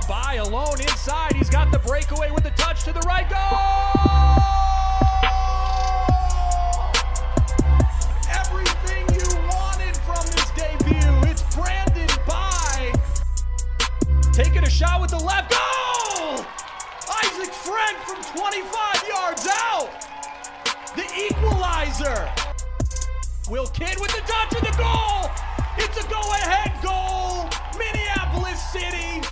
by alone inside. He's got the breakaway with the touch to the right. Goal! Everything you wanted from this debut. It's Brandon by taking a shot with the left. Goal! Isaac Friend from 25 yards out. The equalizer. Will Kidd with the touch of the goal. It's a go-ahead goal. Minneapolis City.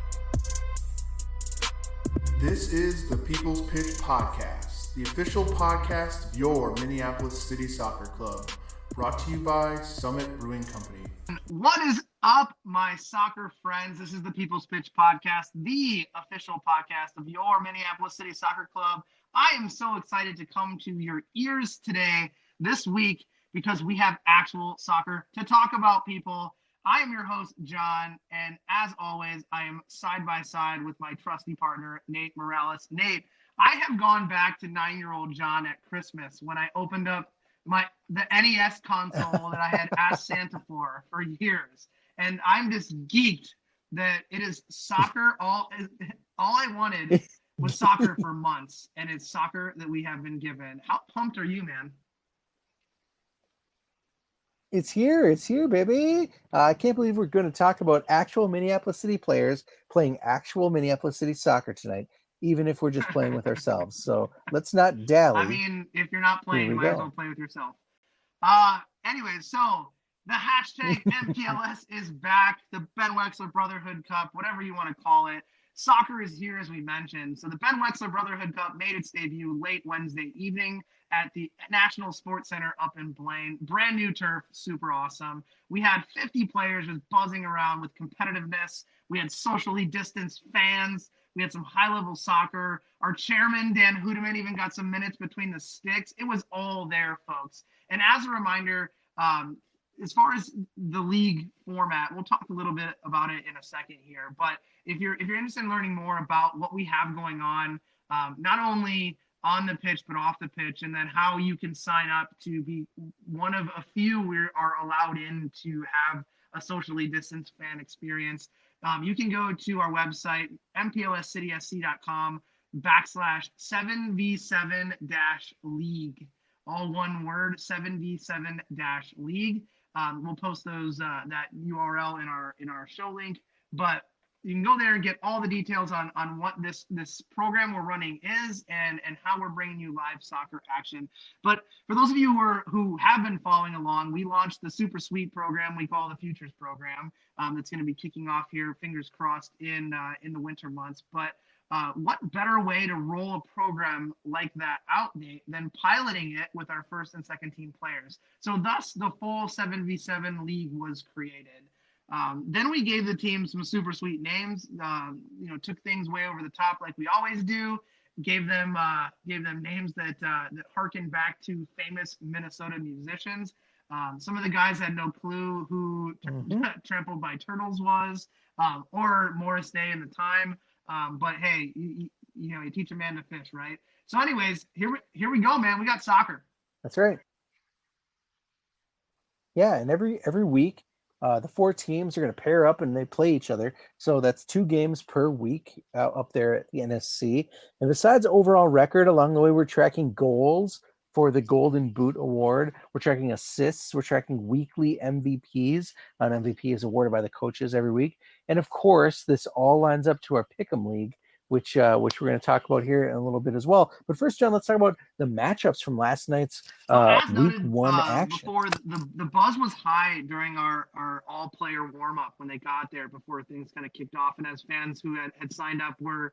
This is the People's Pitch Podcast, the official podcast of your Minneapolis City Soccer Club, brought to you by Summit Brewing Company. What is up, my soccer friends? This is the People's Pitch Podcast, the official podcast of your Minneapolis City Soccer Club. I am so excited to come to your ears today, this week, because we have actual soccer to talk about, people. I am your host, John, and as always, I am side by side with my trusty partner, Nate Morales. Nate, I have gone back to 9-year-old John at Christmas when I opened up the NES console that I had asked Santa for years, and I'm just geeked that it is soccer. All I wanted was soccer for months, and it's soccer that we have been given. How pumped are you, man? It's here, baby. I can't believe we're going to talk about actual Minneapolis City players playing actual Minneapolis City soccer tonight, even if we're just playing with ourselves. So let's not dally. I mean, if you're not playing, you might as well play with yourself. Anyway, so the hashtag MPLS is back. The Ben Wexler Brotherhood Cup, whatever you want to call it. Soccer is here, as we mentioned. So the Ben Wexler Brotherhood Cup made its debut late Wednesday evening at the National Sports Center up in Blaine. Brand new turf, super awesome. We had 50 players just buzzing around with competitiveness. We had socially distanced fans. We had some high-level soccer. Our chairman, Dan Hudeman, even got some minutes between the sticks. It was all there, folks. And as a reminder, as far as the league format, we'll talk a little bit about it in a second here. But if you're interested in learning more about what we have going on, not only on the pitch but off the pitch, and then how you can sign up to be one of a few we are allowed in to have a socially distanced fan experience, you can go to our website, mplscitysc.com/7v7-league. All one word, 7v7-league. We'll post those that URL in our show link, but you can go there and get all the details on what this program we're running is and how we're bringing you live soccer action. But for those of you who have been following along, we launched the super sweet program we call the Futures program. That's going to be kicking off here, fingers crossed, in the winter months. But what better way to roll a program like that out, Nate, than piloting it with our first and second team players? So thus the full 7v7 league was created. Then we gave the team some super sweet names, took things way over the top like we always do, gave them names that harken back to famous Minnesota musicians. Some of the guys had no clue who Trampled by Turtles was, or Morris Day in the time. But hey, you teach a man to fish, right? So anyways, here we go, man. We got soccer. That's right. Yeah, and every week, the 4 teams are going to pair up and they play each other. So that's 2 games per week up there at the NSC. And besides overall record, along the way, we're tracking goals for the Golden Boot Award. We're tracking assists. We're tracking weekly MVPs. An MVP is awarded by the coaches every week. And of course, this all lines up to our Pick'em League, which we're going to talk about here in a little bit as well. But first, John, let's talk about the matchups from last night's week 1 action. Before the buzz was high during our all-player warm-up when they got there before things kind of kicked off. And as fans who had signed up were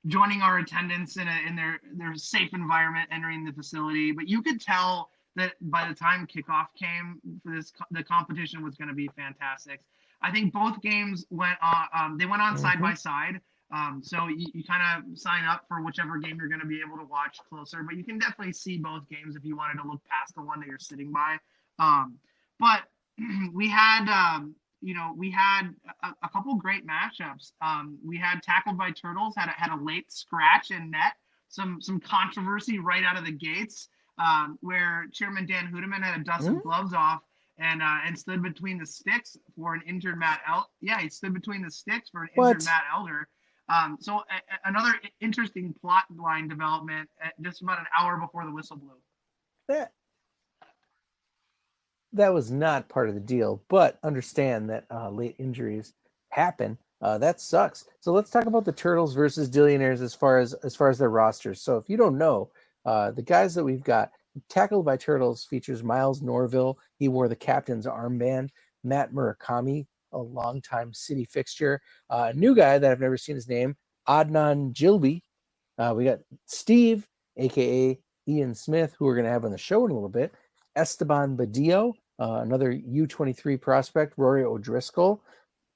joining our attendance in their safe environment entering the facility. But you could tell that by the time kickoff came for this, the competition was going to be fantastic. I think both games went on side by side. So you kind of sign up for whichever game you're going to be able to watch closer, but you can definitely see both games if you wanted to look past the one that you're sitting by. But we had a couple great matchups. We had Tackled by Turtles, had a late scratch in net, some controversy right out of the gates, where Chairman Dan Hudeman had to dust his gloves off and stood between the sticks for an injured Matt Elder. Yeah, he stood between the sticks for an injured Matt Elder. Another interesting plot line development just about an hour before the whistle blew. That was not part of the deal, but understand that late injuries happen. That sucks. So let's talk about the Turtles versus Dillionaires as far as their rosters. So if you don't know, the guys that we've got tackled by Turtles features Miles Norville. He wore the captain's armband. Matt Murakami, a longtime city fixture. A new guy that I've never seen his name, Adnan Jilby. We got Steve, aka Ian Smith, who we're going to have on the show in a little bit. Esteban Badillo, another U23 prospect, Rory O'Driscoll,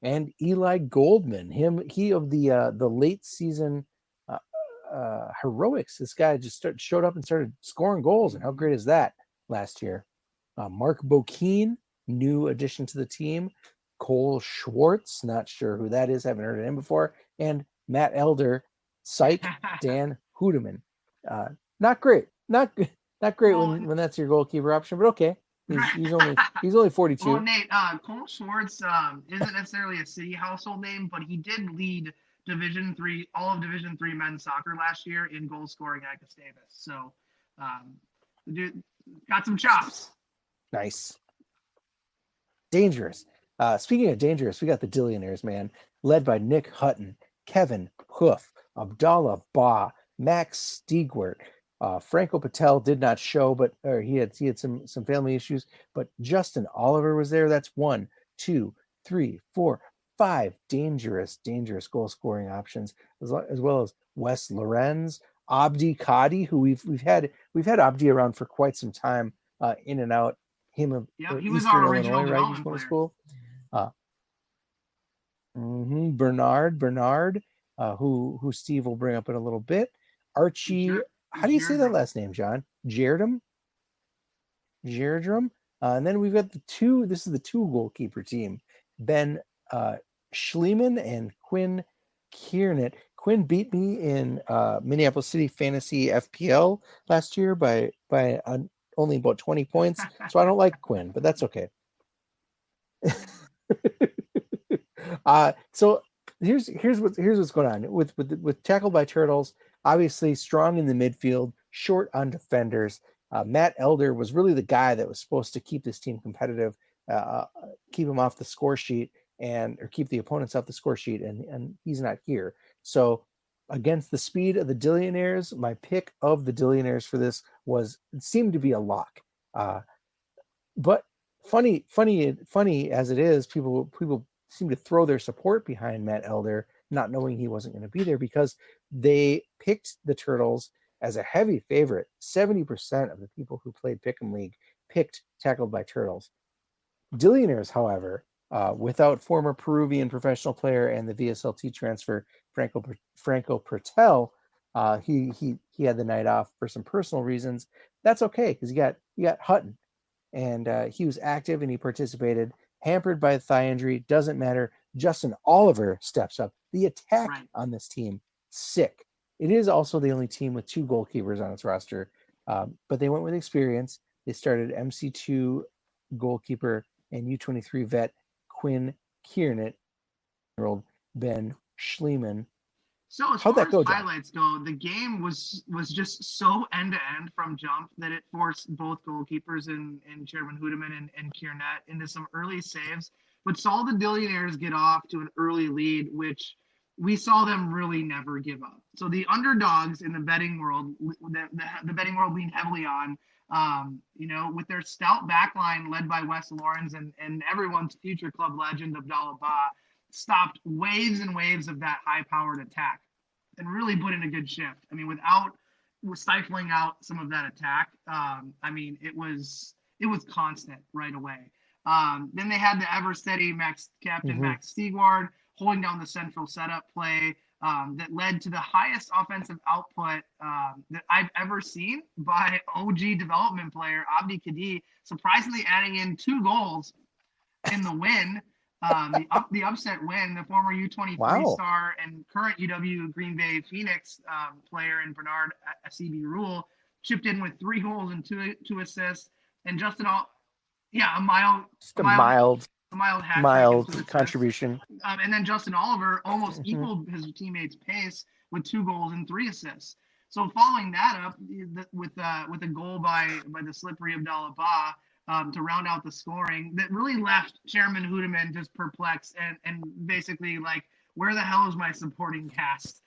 and Eli Goldman. He of the late season heroics. This guy just showed up and started scoring goals, and how great is that last year? Mark Bokeen, new addition to the team. Cole Schwartz, not sure who that is, haven't heard of him before, and Matt Elder, Psych, Dan Hudeman. Not great, not great when that's your goalkeeper option, but okay. He's only 42. Well, Nate, Cole Schwartz isn't necessarily a city household name, but he did lead all of Division III men's soccer last year in goal scoring at Gustavus. So, the dude got some chops. Nice. Dangerous. Speaking of dangerous, we got the Dillionaires, man, led by Nick Hutton, Kevin Hoof, Abdallah Ba, Max Stiegwert. Franco Patel did not show, but he had some family issues. But Justin Oliver was there. That's 1, 2, 3, 4, 5 dangerous goal scoring options, as well as Wes Lorenz, Abdi Kadi, who we've had Abdi around for quite some time, in and out. Him of he was our original Illinois, right? He's going to school. Bernard, who Steve will bring up in a little bit. Archie. How do you say that last name, John? Jerdum? And then we've got this is the two goalkeeper team. Ben Schliemann and Quinn Kiernet. Quinn beat me in Minneapolis City Fantasy FPL last year by only about 20 points. So I don't like Quinn, but that's okay. So here's what's going on with Tackled by Turtles. Obviously strong in the midfield, short on defenders. Matt Elder was really the guy that was supposed to keep this team competitive, keep him off the score sheet, or keep the opponents off the score sheet, and he's not here. So against the speed of the Dillionaires, my pick of the Dillionaires for this seemed to be a lock. But funny as it is, people seem to throw their support behind Matt Elder, not knowing he wasn't going to be there, because they picked the Turtles as a heavy favorite. 70% of the people who played Pick'em League picked Tackled by Turtles. Dillionaires, however, without former Peruvian professional player and the VSLT transfer Franco Pertel, he had the night off for some personal reasons. That's okay, because you got Hutton, and he was active and he participated. Hampered by a thigh injury, doesn't matter. Justin Oliver steps up. The attack on this team, sick. It is also the only team with 2 goalkeepers on its roster, but they went with experience. They started MC2 goalkeeper and U23 vet Quinn Kiernet, Ben Schliemann. So as far as highlights go, the game was just so end to end from jump that it forced both goalkeepers and Chairman Hudeman and Kiernet into some early saves, but saw the Dillionaires get off to an early lead, which we saw them really never give up. So the underdogs in the betting world, the betting world leaned heavily on, with their stout backline led by Wes Lorenz and everyone's future club legend Abdallah Ba, stopped waves and waves of that high-powered attack and really put in a good shift. I mean, without stifling out some of that attack, it was constant right away. Then they had the ever steady Max Stiegward holding down the central setup play that led to the highest offensive output that I've ever seen by OG development player Abdi Kadi, surprisingly adding in 2 goals in the win. The upset win, the former U23 star and current UW Green Bay Phoenix player and Bernard CB Rule chipped in with 3 goals and two assists. And Justin, a mild mild hat trick mild into the contribution. and then Justin Oliver almost Mhm. equaled his teammates' pace with 2 goals and 3 assists. So following that up with a goal by the slippery Abdallah Ba to round out the scoring, that really left Chairman Hoodeman just perplexed and basically like, where the hell is my supporting cast?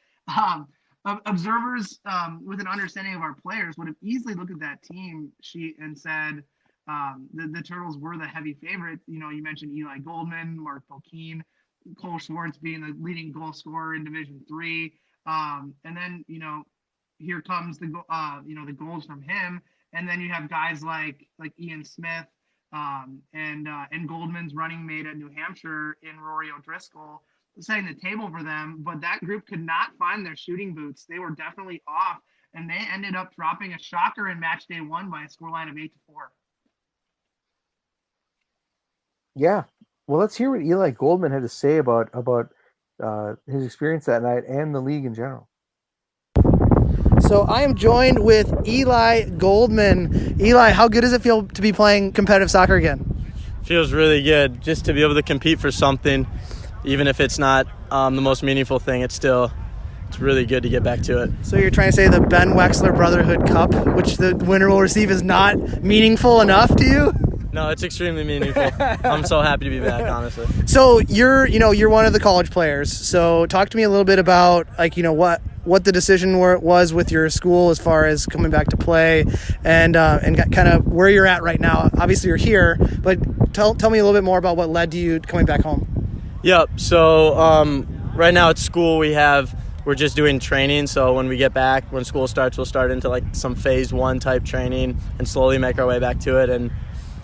Observers with an understanding of our players would have easily looked at that team sheet and said the Turtles were the heavy favorite. You know, you mentioned Eli Goldman, Mark Bokeen, Cole Schwartz being the leading goal scorer in Division III. And then, you know, here comes the the goals from him. And then you have guys like Ian Smith and Goldman's running mate at New Hampshire in Rory O'Driscoll setting the table for them. But that group could not find their shooting boots. They were definitely off, and they ended up dropping a shocker in match day 1 by a scoreline of 8-4. Yeah. Well, let's hear what Eli Goldman had to say about his experience that night and the league in general. So I am joined with Eli Goldman. Eli, how good does it feel to be playing competitive soccer again? Feels really good just to be able to compete for something, even if it's not the most meaningful thing. It's really good to get back to it. So you're trying to say the Ben Wexler Brotherhood Cup, which the winner will receive, is not meaningful enough to you? No, it's extremely meaningful. I'm so happy to be back, honestly. So you're one of the college players. So talk to me a little bit about what the decision was with your school as far as coming back to play, and kind of where you're at right now. Obviously you're here, but tell me a little bit more about what led to you coming back home. Yep. So right now at school we're just doing training. So when we get back, when school starts, we'll start into like some phase 1 type training and slowly make our way back to it. And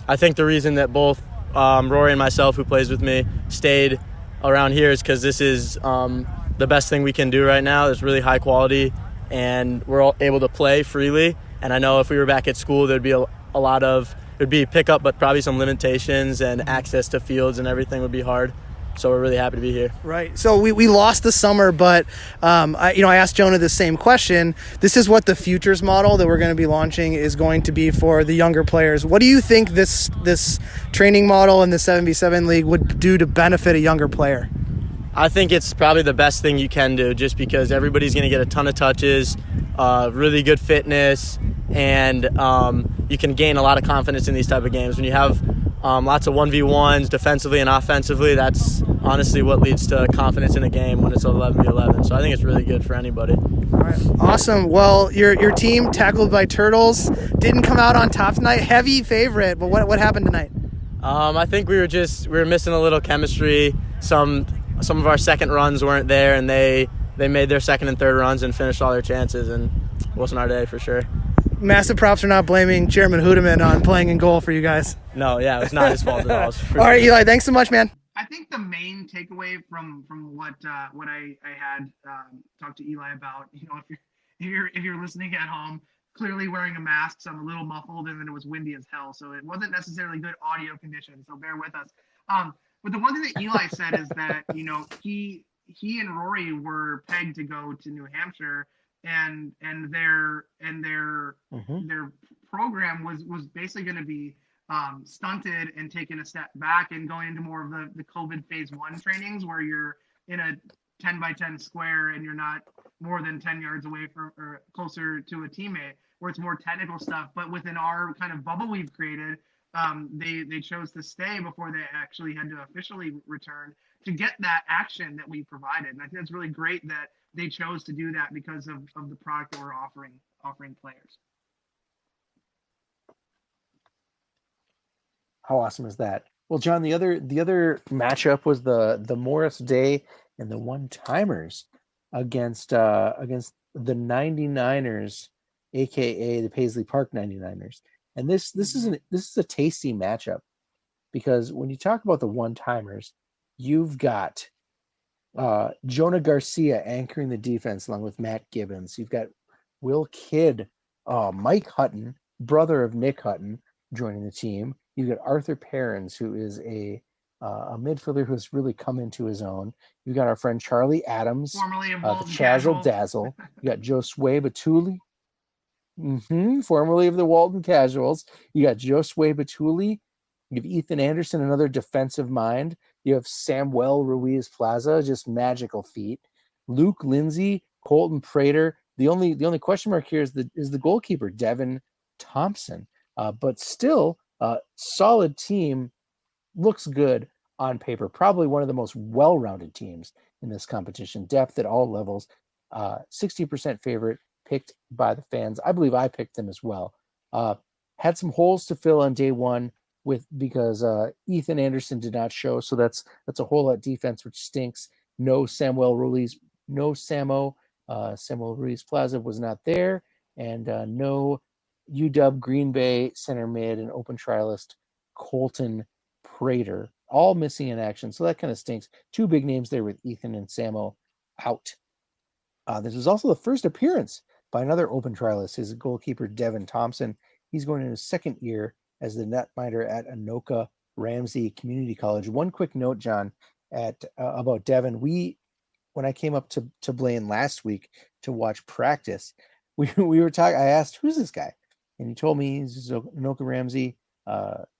I think the reason that both Rory and myself, who plays with me, stayed around here is because this is the best thing we can do right now. It's really high quality, and we're all able to play freely. And I know if we were back at school, there'd be it'd be pickup, but probably some limitations, and access to fields and everything would be hard. So we're really happy to be here. Right. So we lost the summer, but I asked Jonah the same question. This is what the futures model that we're going to be launching is going to be for the younger players. What do you think this training model and the 7v7 league would do to benefit a younger player? I think it's probably the best thing you can do, just because everybody's going to get a ton of touches, really good fitness, and you can gain a lot of confidence in these type of games. When you have lots of 1v1s defensively and offensively, that's honestly what leads to confidence in a game when it's 11v11. So I think it's really good for anybody. All right. Awesome. Well, your team, tackled by Turtles, didn't come out on top tonight. Heavy favorite, but what happened tonight? I think we were missing a little chemistry. Some of our second runs weren't there, and they made their second and third runs and finished all their chances, and it wasn't our day for sure. Massive props for not blaming Chairman Hoodeman on playing in goal for you guys. No, yeah, it's not his fault at all. All right, Eli, thanks so much, man. I think the main takeaway from what I had talked to Eli about, if you're listening at home, clearly wearing a mask, so I'm a little muffled, and then it was windy as hell, so it wasn't necessarily good audio conditions. So bear with us. But the one thing that Eli said is that he and Rory were pegged to go to New Hampshire, and their program was basically going to be stunted and taken a step back and going into more of the COVID phase 1 trainings, where you're in a 10 by 10 square and you're not more than 10 yards away from or closer to a teammate, where it's more technical stuff. But within our kind of bubble we've created, they chose to stay before they actually had to officially return to get that action that we provided. And I think it's really great that they chose to do that because of the product that we're offering players. How awesome is that? Well, John, the other matchup was the Morris Day and the One-Timers against the 99ers, aka the Paisley Park 99ers. And this is a tasty matchup, because when you talk about the One-Timers, you've got Jonah Garcia anchoring the defense along with Matt Gibbons. You've got Will Kidd, Mike Hutton, brother of Nick Hutton, joining the team. You've got Arthur Perrins, who is a midfielder who has really come into his own. You've got our friend Charlie Adams, Formerly of the Walton Chazzle Dazzle. You got Josue Batuli, formerly of the Walton Casuals. You got Josue Batuli. You have Ethan Anderson, another defensive mind. You have Samuel Ruiz Plaza, just magical feat. Luke Lindsay, Colton Prater. The only question mark here is the goalkeeper, Devin Thompson. But still, solid team, looks good on paper. Probably one of the most well-rounded teams in this competition. Depth at all levels. 60% favorite, picked by the fans. I believe I picked them as well. Had some holes to fill on day one because Ethan Anderson did not show, so that's a hole at defense, which stinks. No Samuel Ruiz Plaza was not there, and no UW Green Bay center mid and open trialist Colton Prater, all missing in action, so that kind of stinks. Two big names there with Ethan and Samo out. This was also the first appearance by another open trialist, his goalkeeper Devin Thompson. He's going in his second year as the netminder at Anoka Ramsey Community College. One quick note, John, about Devin. When I came up to Blaine last week to watch practice, we were talking. I asked, "Who's this guy?" And he told me he's Anoka Ramsey,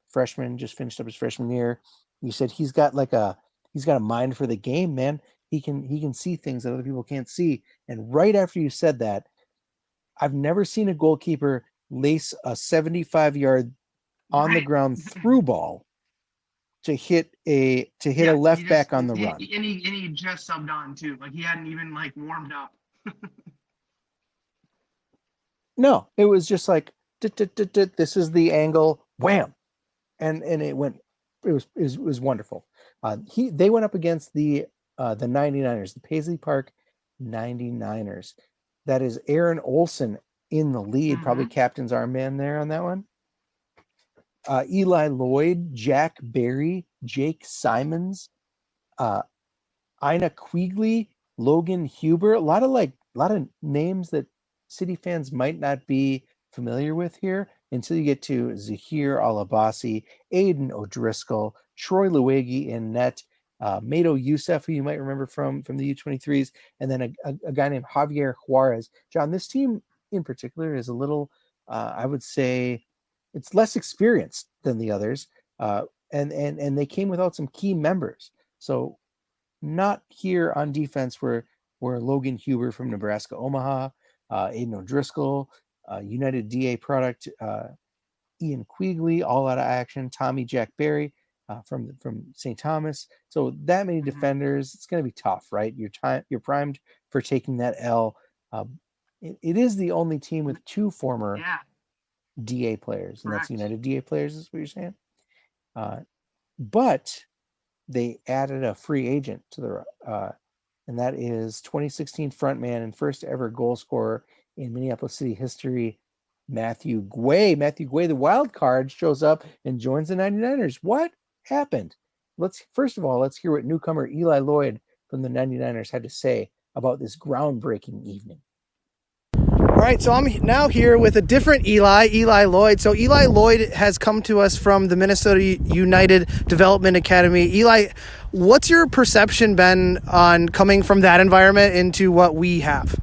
freshman, just finished up his freshman year. He said he's got a mind for the game, man. He can see things that other people can't see. And right after you said that, I've never seen a goalkeeper lace a 75-yard on the ground through ball to hit a left back on the run. And he just subbed on too. Like he hadn't even warmed up. No, it was just like this is the angle, wham, and it went. It was wonderful. They went up against the 99ers, the Paisley Park 99ers. That is Aaron Olson in the lead, probably captain's armband there on that one. Eli Lloyd, Jack Berry, Jake Simons, Ina Quigley, Logan Huber. A lot of names that City fans might not be familiar with here until you get to Zahir Alabasi, Aiden O'Driscoll, Troy Luegi in net, Mato Youssef, who you might remember from the U23s, and then a guy named Javier Juarez. John, this team in particular is a little, I would say, it's less experienced than the others, and they came without some key members. So not here on defense were Logan Huber from Nebraska Omaha, Aiden O'Driscoll, United DA product, Ian Quigley, all out of action, Tommy Jack Berry from St. Thomas. So that many defenders, it's going to be tough, right? You're primed for taking that L. It is the only team with two former DA players, and Correct. That's United DA players, is what you're saying. But they added a free agent to the and that is 2016 frontman and first ever goal scorer in Minneapolis City history, Matthew Guay. Matthew Guay, the wild card, shows up and joins the 99ers. What happened? First of all, let's hear what newcomer Eli Lloyd from the 99ers had to say about this groundbreaking evening. All right, so I'm now here with a different Eli Lloyd. So Eli Lloyd has come to us from the Minnesota United Development Academy. Eli, what's your perception been on coming from that environment into what we have?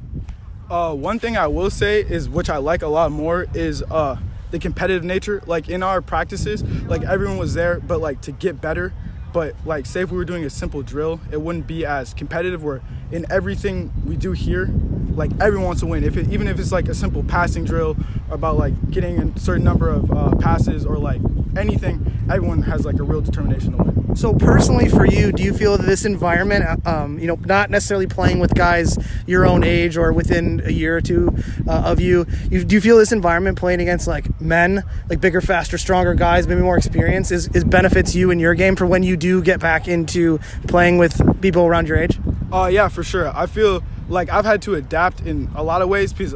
One thing I will say is, which I like a lot more, is the competitive nature. Like in our practices, like everyone was there, but like to get better. But like, say if we were doing a simple drill, it wouldn't be as competitive. Where in everything we do here, like everyone wants to win. Even if it's like a simple passing drill about like getting a certain number of passes or like anything, everyone has like a real determination to win. So personally for you, do you feel that this environment, not necessarily playing with guys your own age or within a year or two of you, do you feel this environment playing against like men, like bigger, faster, stronger guys, maybe more experience, is benefits you in your game for when you do get back into playing with people around your age? Yeah, for sure. I feel like I've had to adapt in a lot of ways because,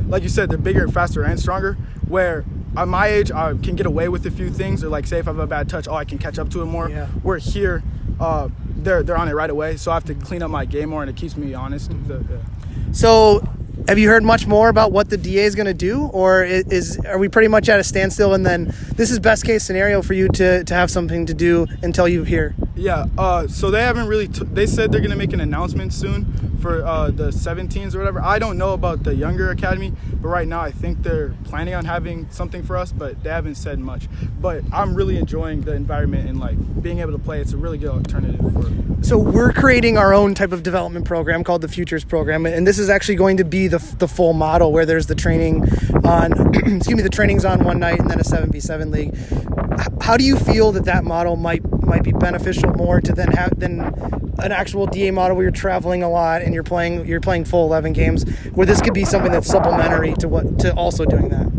like you said, they're bigger, faster, and stronger, where at my age, I can get away with a few things, or like say if I have a bad touch, I can catch up to it more. Yeah. Where here, they're on it right away, so I have to clean up my game more, and it keeps me honest. So, have you heard much more about what the DA is going to do, or are we pretty much at a standstill, and then this is best case scenario for you to have something to do until you hear? Yeah, so they haven't really, they said they're going to make an announcement soon for the 17s or whatever. I don't know about the younger academy, but right now I think they're planning on having something for us, but they haven't said much. But I'm really enjoying the environment and like being able to play. It's a really good alternative for. So we're creating our own type of development program called the Futures Program, and this is actually going to be the full model where there's the training on, the training's on one night and then a 7v7 league. How do you feel that model might be beneficial more to than an actual DA model where you're traveling a lot and you're playing full 11 games, where this could be something that's supplementary to also doing that?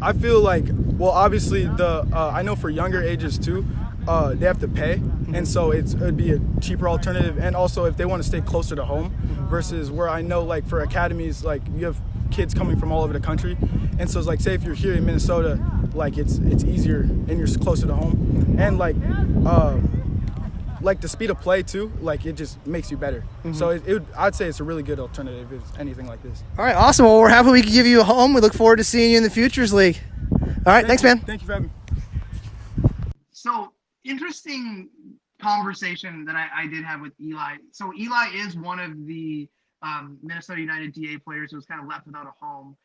I feel like, well, obviously I know for younger ages too, they have to pay, and so it'd be a cheaper alternative. And also if they want to stay closer to home, versus where I know like for academies, like you have kids coming from all over the country, and so it's like, say if you're here in Minnesota, like it's easier and you're closer to home, and like the speed of play too, like it just makes you better. So I'd say it's a really good alternative if anything like this. All right, awesome. Well, we're happy we could give you a home. We look forward to seeing you in the Futures League. All right, thanks, man. Thank you for having me. So interesting conversation that I did have with Eli. So Eli is one of the Minnesota United DA players who was kind of left without a home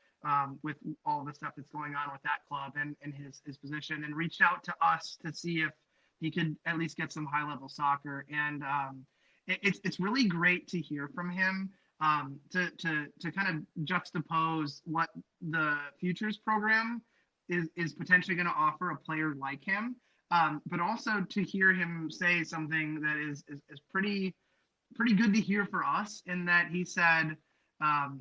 with all the stuff that's going on with that club and his position, and reached out to us to see if he could at least get some high-level soccer. And it's really great to hear from him, to kind of juxtapose what the Futures program is potentially going to offer a player like him, but also to hear him say something that is pretty good to hear for us, in that he said,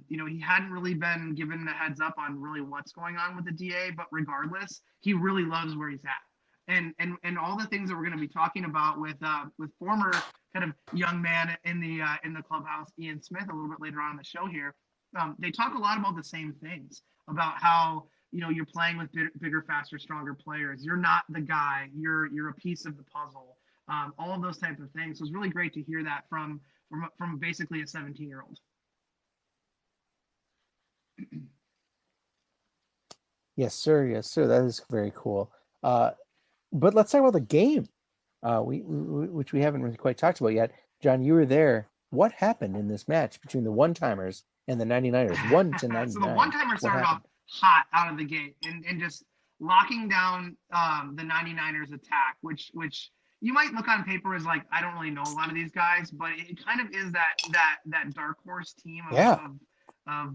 he hadn't really been given a heads up on really what's going on with the DA, but regardless, he really loves where he's at. And all the things that we're going to be talking about with former kind of young man in the clubhouse, Ian Smith, a little bit later on in the show here, they talk a lot about the same things, about how you're playing with bigger, faster, stronger players. You're not the guy. You're a piece of the puzzle. All of those types of things. So it's really great to hear that from basically a 17-year-old. Yes, sir. Yes, sir. That is very cool. But let's talk about the game, which we haven't really quite talked about yet. John, you were there. What happened in this match between the one-timers and the 99ers? 1-99. So the one-timers started off hot out of the gate and just locking down the 99ers attack, which you might look on paper as like, I don't really know a lot of these guys, but it kind of is that dark horse team of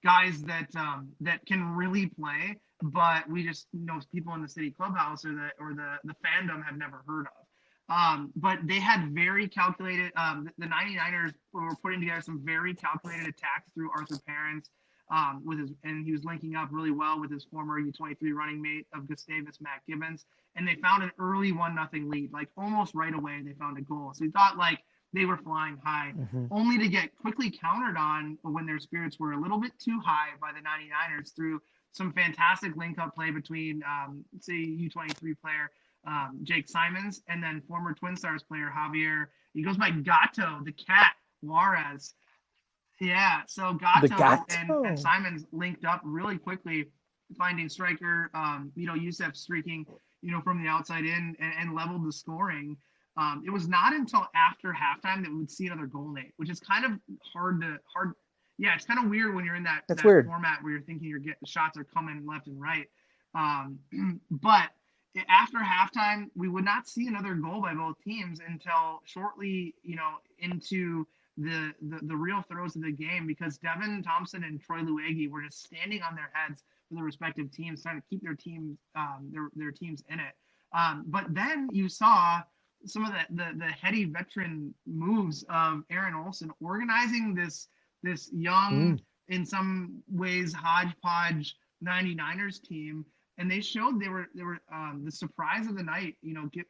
guys that can really play, but we just know people in the city clubhouse or the fandom have never heard of. But they had very calculated, the 99ers were putting together some very calculated attacks through Arthur Parents, and he was linking up really well with his former U23 running mate of Gustavus, Matt Gibbons, and they found an early 1-0 lead, like almost right away they found a goal. So we thought like they were flying high, only to get quickly countered on when their spirits were a little bit too high by the 99ers through some fantastic link-up play between, say, U23 player Jake Simons and then former Twin Stars player Javier. He goes by Gato, the cat, Juarez. Yeah, so Gato and Simons linked up really quickly, finding striker, Youssef streaking, from the outside in and leveled the scoring. It was not until after halftime that we would see another goal, Nate, which is kind of hard. Yeah, it's kind of weird when you're in that format where you're thinking shots are coming left and right. But after halftime, we would not see another goal by both teams until shortly, into the real throes of the game, because Devin Thompson and Troy Luegi were just standing on their heads for their respective teams, trying to keep their teams their teams in it. But then you saw some of the heady veteran moves of Aaron Olson organizing this young, in some ways hodgepodge 99ers team, and they showed they were the surprise of the night.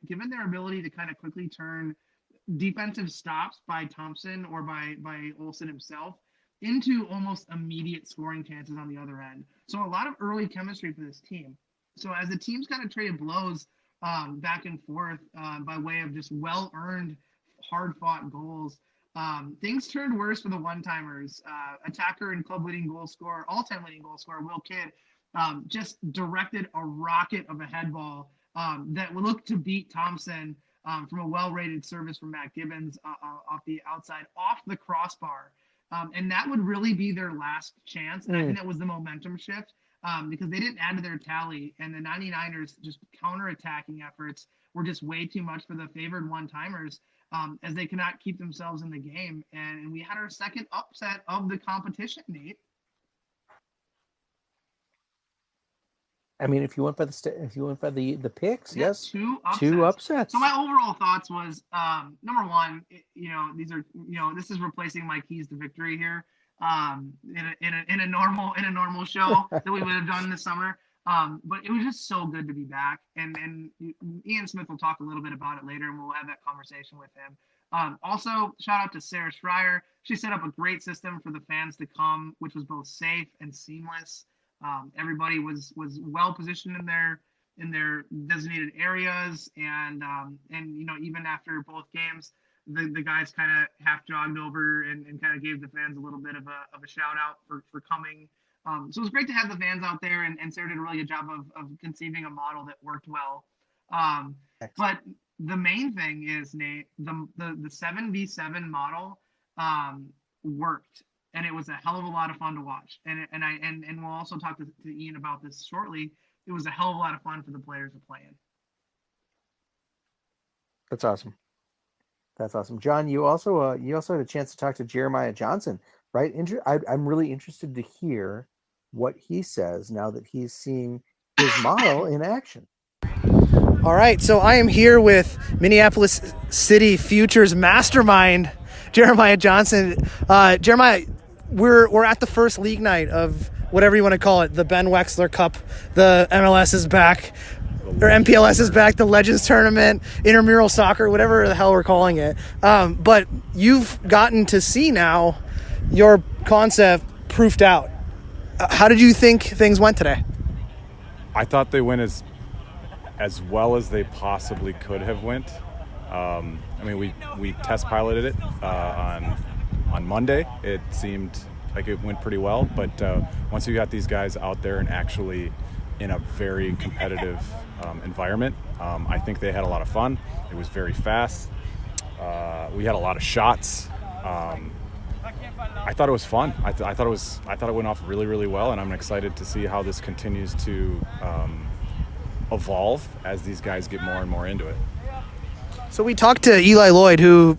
Given their ability to kind of quickly turn defensive stops by Thompson or by Olsen himself into almost immediate scoring chances on the other end. So a lot of early chemistry for this team. So as the teams kind of traded blows back and forth by way of just well-earned, hard-fought goals, things turned worse for the one-timers. Attacker and club-leading goal scorer, all-time leading goal scorer, Will Kidd, just directed a rocket of a head ball that would look to beat Thompson from a well-rated service from Matt Gibbons off the outside, off the crossbar. And that would really be their last chance. And I think that was the momentum shift because they didn't add to their tally. And the 99ers just counterattacking efforts were just way too much for the favored one-timers as they could not keep themselves in the game. And we had our second upset of the competition, Nate. I mean, if you went by the picks, Yeah, yes, two upsets. So my overall thoughts was number one, this is replacing my keys to victory here in a normal show that we would have done this summer. But it was just so good to be back, and Ian Smith will talk a little bit about it later, and we'll have that conversation with him. Also, shout out to Sarah Schreier. She set up a great system for the fans to come, which was both safe and seamless. Everybody was well positioned in their designated areas, and even after both games, the guys kind of half jogged over and kind of gave the fans a little bit of a shout out for coming. So it was great to have the fans out there, and Sarah did a really good job of conceiving a model that worked well. But the main thing is, Nate, the 7v7 model worked. And it was a hell of a lot of fun to watch. And we'll also talk to Ian about this shortly. It was a hell of a lot of fun for the players to play in. That's awesome. John, you also had a chance to talk to Jeremiah Johnson, right? I'm really interested to hear what he says now that he's seeing his model in action. All right, so I am here with Minneapolis City Futures Mastermind, Jeremiah Johnson. Jeremiah, we're at the first league night of whatever you want to call it, the Ben Wexler Cup. The MLS is back, or MPLS is back, the Legends Tournament, intramural soccer, whatever the hell we're calling it. But you've gotten to see now your concept proofed out. How did you think things went today? I thought they went as well as they possibly could have went. We test piloted it on Monday. It seemed like it went pretty well, but once you got these guys out there and actually in a very competitive environment, I think they had a lot of fun. It was very fast. We had a lot of shots. I thought it was fun. I thought it went off really, really well, and I'm excited to see how this continues to evolve as these guys get more and more into it. So we talked to Eli Lloyd, who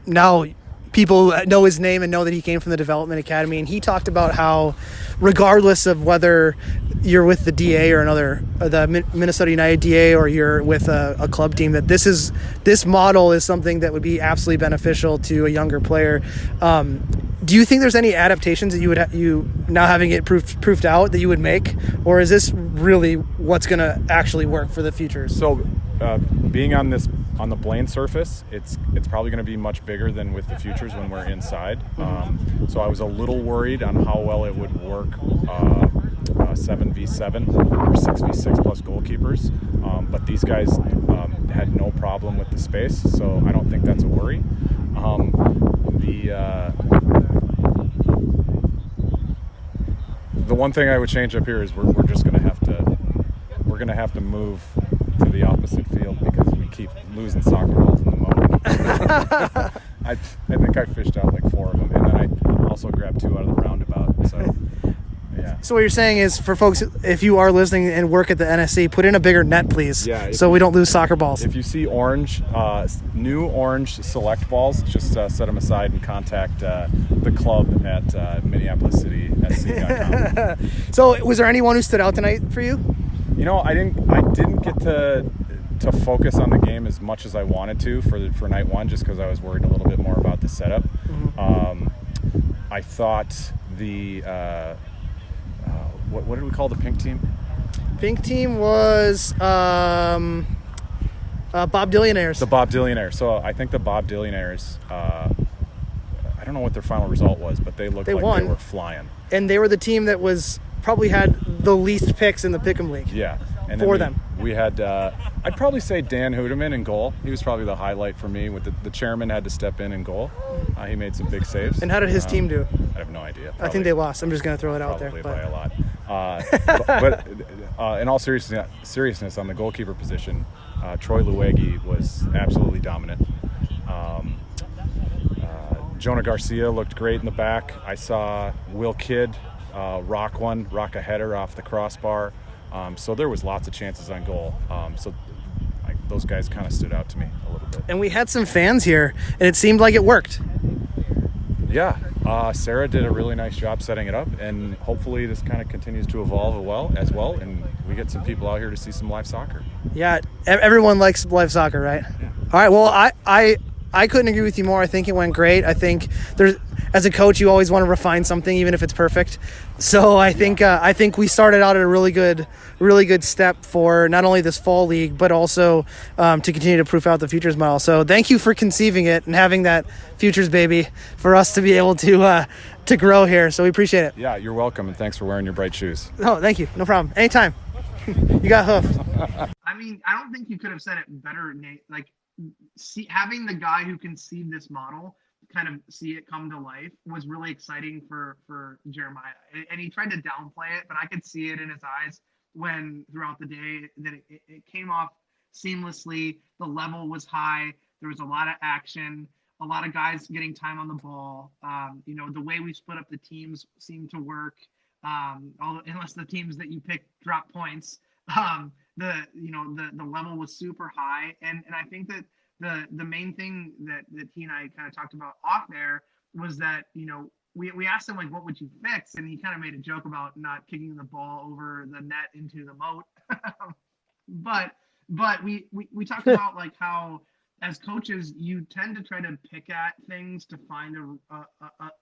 now people know his name and know that he came from the Development Academy, and he talked about how regardless of whether you're with the DA or the Minnesota United DA, or you're with a club team, that this model is something that would be absolutely beneficial to a younger player. Do you think there's any adaptations that you now having it proofed out that you would make, or is this really what's going to actually work for the futures? So, being on the Blaine surface, it's probably going to be much bigger than with the futures when we're inside. So I was a little worried on how well it would work 7v7 or 6v6 plus goalkeepers, but these guys had no problem with the space, so I don't think that's a worry. The one thing I would change up here is we're just going to have to move to the opposite field because we keep losing soccer balls in the moat. I think I fished out like 4 of them, and then I also grabbed 2 out of the roundabout. So, yeah. So what you're saying is, for folks, if you are listening and work at the NSC, put in a bigger net, please, so we don't lose soccer balls. If you see new orange select balls, just set them aside and contact the club at MinneapolisCitySC.com. So was there anyone who stood out tonight for you? I didn't get to focus on the game as much as I wanted to for night one, just because I was worried a little bit more about the setup. I thought the what did we call the pink team? Pink team was Bob Dillionaires. The Bob Dillionaires. So I think the Bob Dillionaires, I don't know what their final result was, but they looked like won. They were flying. And they were the team that probably had the least picks in the Pick'em League. Yeah. And for them. We had, I'd probably say Dan Hudeman in goal. He was probably the highlight for me. With the chairman had to step in goal. He made some big saves. And how did his team do? I have no idea. I think they lost. I'm just going to throw it out there. Probably by a lot. But in all seriousness, on the goalkeeper position, Troy Luegi was absolutely dominant. Jonah Garcia looked great in the back. I saw Will Kidd rock a header off the crossbar. So there was lots of chances on goal. Those guys kind of stood out to me a little bit. And we had some fans here, and it seemed like it worked. Yeah, Sarah did a really nice job setting it up, and hopefully this kind of continues to evolve as well, and we get some people out here to see some live soccer. Yeah, everyone likes live soccer, right? Yeah. All right, well, I couldn't agree with you more. I think it went great. I think as a coach, you always want to refine something, even if it's perfect. So I think we started out at a really good step for not only this fall league, but also to continue to proof out the futures model. So thank you for conceiving it and having that futures baby for us to be able to grow here. So we appreciate it. Yeah, you're welcome, and thanks for wearing your bright shoes. Oh, thank you. No problem. Anytime. You got hoofed. I mean, I don't think you could have said it better, Nate. Like, having the guy who conceived this model kind of see it come to life was really exciting for Jeremiah. And he tried to downplay it, but I could see it in his eyes when throughout the day that it came off seamlessly. The level was high. There was a lot of action, a lot of guys getting time on the ball. The way we split up the teams seemed to work. Unless the teams that you pick drop points, the level was super high. And I think that the main thing that he and I kind of talked about off there was that, we asked him, like, what would you fix? And he kind of made a joke about not kicking the ball over the net into the moat. but we talked about, like, how as coaches, you tend to try to pick at things to find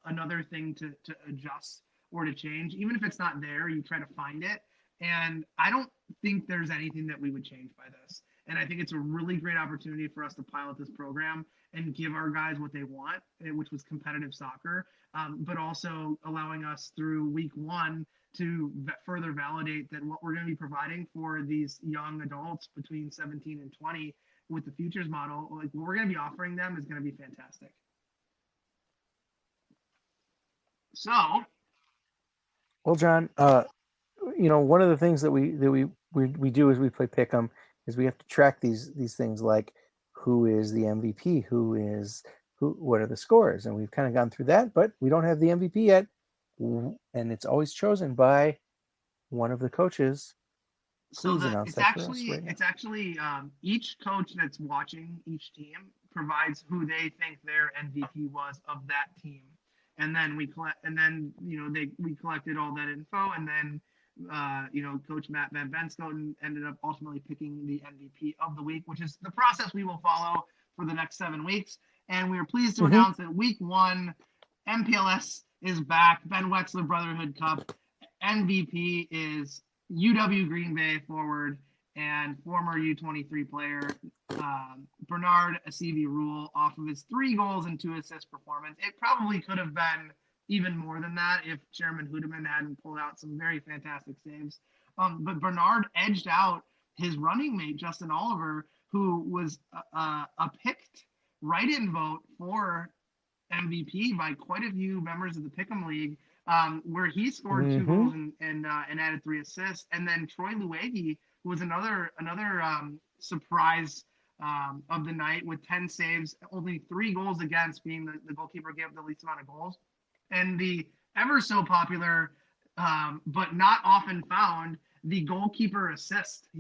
another thing to adjust or to change. Even if it's not there, you try to find it. And I don't think there's anything that we would change by this. And I think it's a really great opportunity for us to pilot this program and give our guys what they want, which was competitive soccer, but also allowing us through week one to further validate that what we're going to be providing for these young adults between 17 and 20 with the futures model, like what we're going to be offering them is going to be fantastic. So, well, John, one of the things that we do as we play Pick'em is we have to track these things like who is the MVP, what are the scores, and we've kind of gone through that, but we don't have the MVP yet, and it's always chosen by one of the coaches. So it's actually each coach that's watching each team provides who they think their MVP was of that team, and then we collected all that info, and then Coach Matt Van Benskoten ended up ultimately picking the MVP of the week, which is the process we will follow for the next 7 weeks. And we are pleased to announce that week one, MPLS is back. Ben Wexler Brotherhood Cup. MVP is UW Green Bay forward and former U23 player Bernard Acevi Rule off of his 3 goals and 2 assist performance. It probably could have been even more than that if Chairman Hudeman hadn't pulled out some very fantastic saves. But Bernard edged out his running mate, Justin Oliver, who was a picked write-in vote for MVP by quite a few members of the Pick'em League, where he scored 2 goals and added 3 assists. And then Troy Luegi, who was another surprise of the night with 10 saves, only 3 goals against, being the goalkeeper gave the least amount of goals. And the ever so popular, but not often found, the goalkeeper assist. So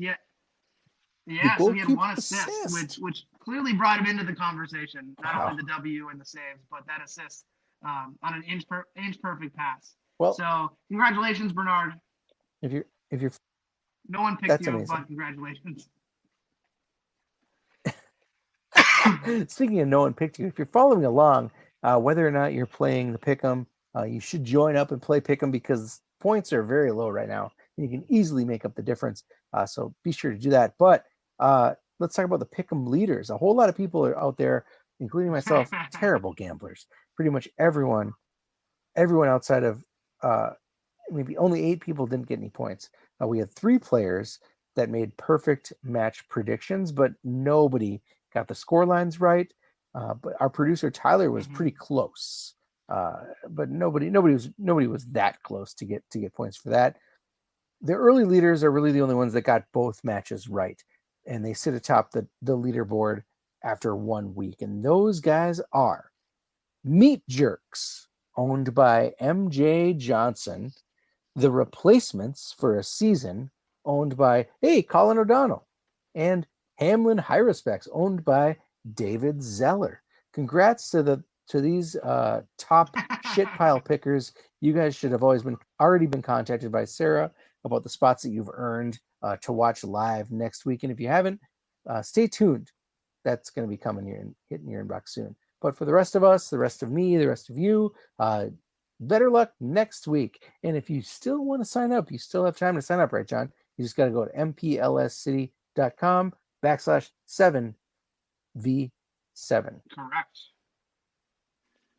he had 1 assist, which clearly brought him into the conversation. Not only the W and the saves, but that assist on an inch perfect pass. Well, so congratulations, Bernard. If you're no one picked you, amazing. But congratulations. Speaking of no one picked you, if you're following along, whether or not you're playing the Pick'em, you should join up and play Pick'em because points are very low right now. And you can easily make up the difference. So be sure to do that. But let's talk about the Pick'em leaders. A whole lot of people are out there, including myself, terrible gamblers. Pretty much everyone outside of maybe only 8 people didn't get any points. We had 3 players that made perfect match predictions, but nobody got the score lines right. But our producer Tyler was pretty close, but nobody was that close to get points for that. the early leaders are really the only ones that got both matches right, and they sit atop the leaderboard after 1 week. And those guys are Meat Jerks, owned by MJ Johnson, The Replacements for a Season, owned by Colin O'Donnell, and Hamlin High Respects, owned by David Zeller. Congrats to these top shit pile pickers. You guys should have already been contacted by Sarah about the spots that you've earned to watch live next week. And if you haven't, stay tuned. That's going to be coming here and hitting your inbox soon. But for the rest of us, the rest of me, the rest of you, better luck next week. And if you still want to sign up, you still have time to sign up, right, John? You just got to go to mplscity.com/7v7. Correct.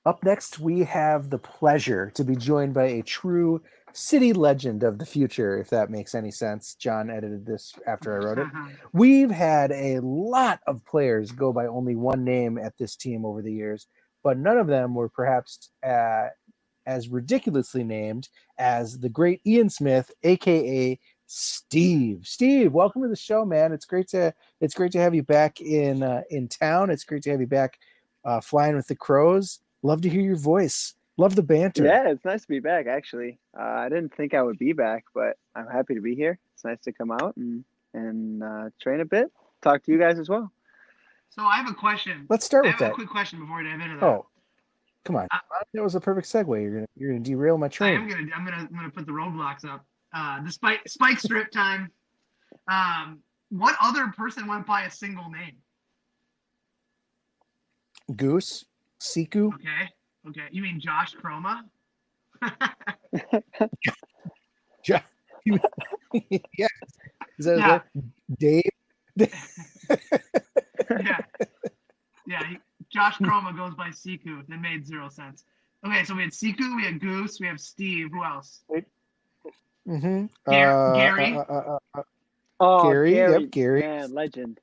Up next, we have the pleasure to be joined by a true city legend of the future, if that makes any sense. John edited this after I wrote it. We've had a lot of players go by only one name at this team over the years, but none of them were perhaps as ridiculously named as the great Ian Smith, aka Steve. Steve, welcome to the show, man. It's great to have you back in town. It's great to have you back flying with the Crows. Love to hear your voice. Love the banter. Yeah, it's nice to be back, actually. I didn't think I would be back, but I'm happy to be here. It's nice to come out and train a bit, talk to you guys as well. So I have a question. Let's start with I that. have a quick question before we dive into that. Oh, come on! That was a perfect segue. You're gonna derail my train. I'm gonna put the roadblocks up. The spike strip time. What other person went by a single name? Goose, Siku. Okay. You mean Josh Chroma? Yeah. Is that Dave? Yeah. Josh Chroma goes by Siku. That made zero sense. Okay, so we had Siku, we had Goose, we have Steve. Who else? Mm-hmm. Gary. Gary. Gary. Yep, Gary. Man, legend.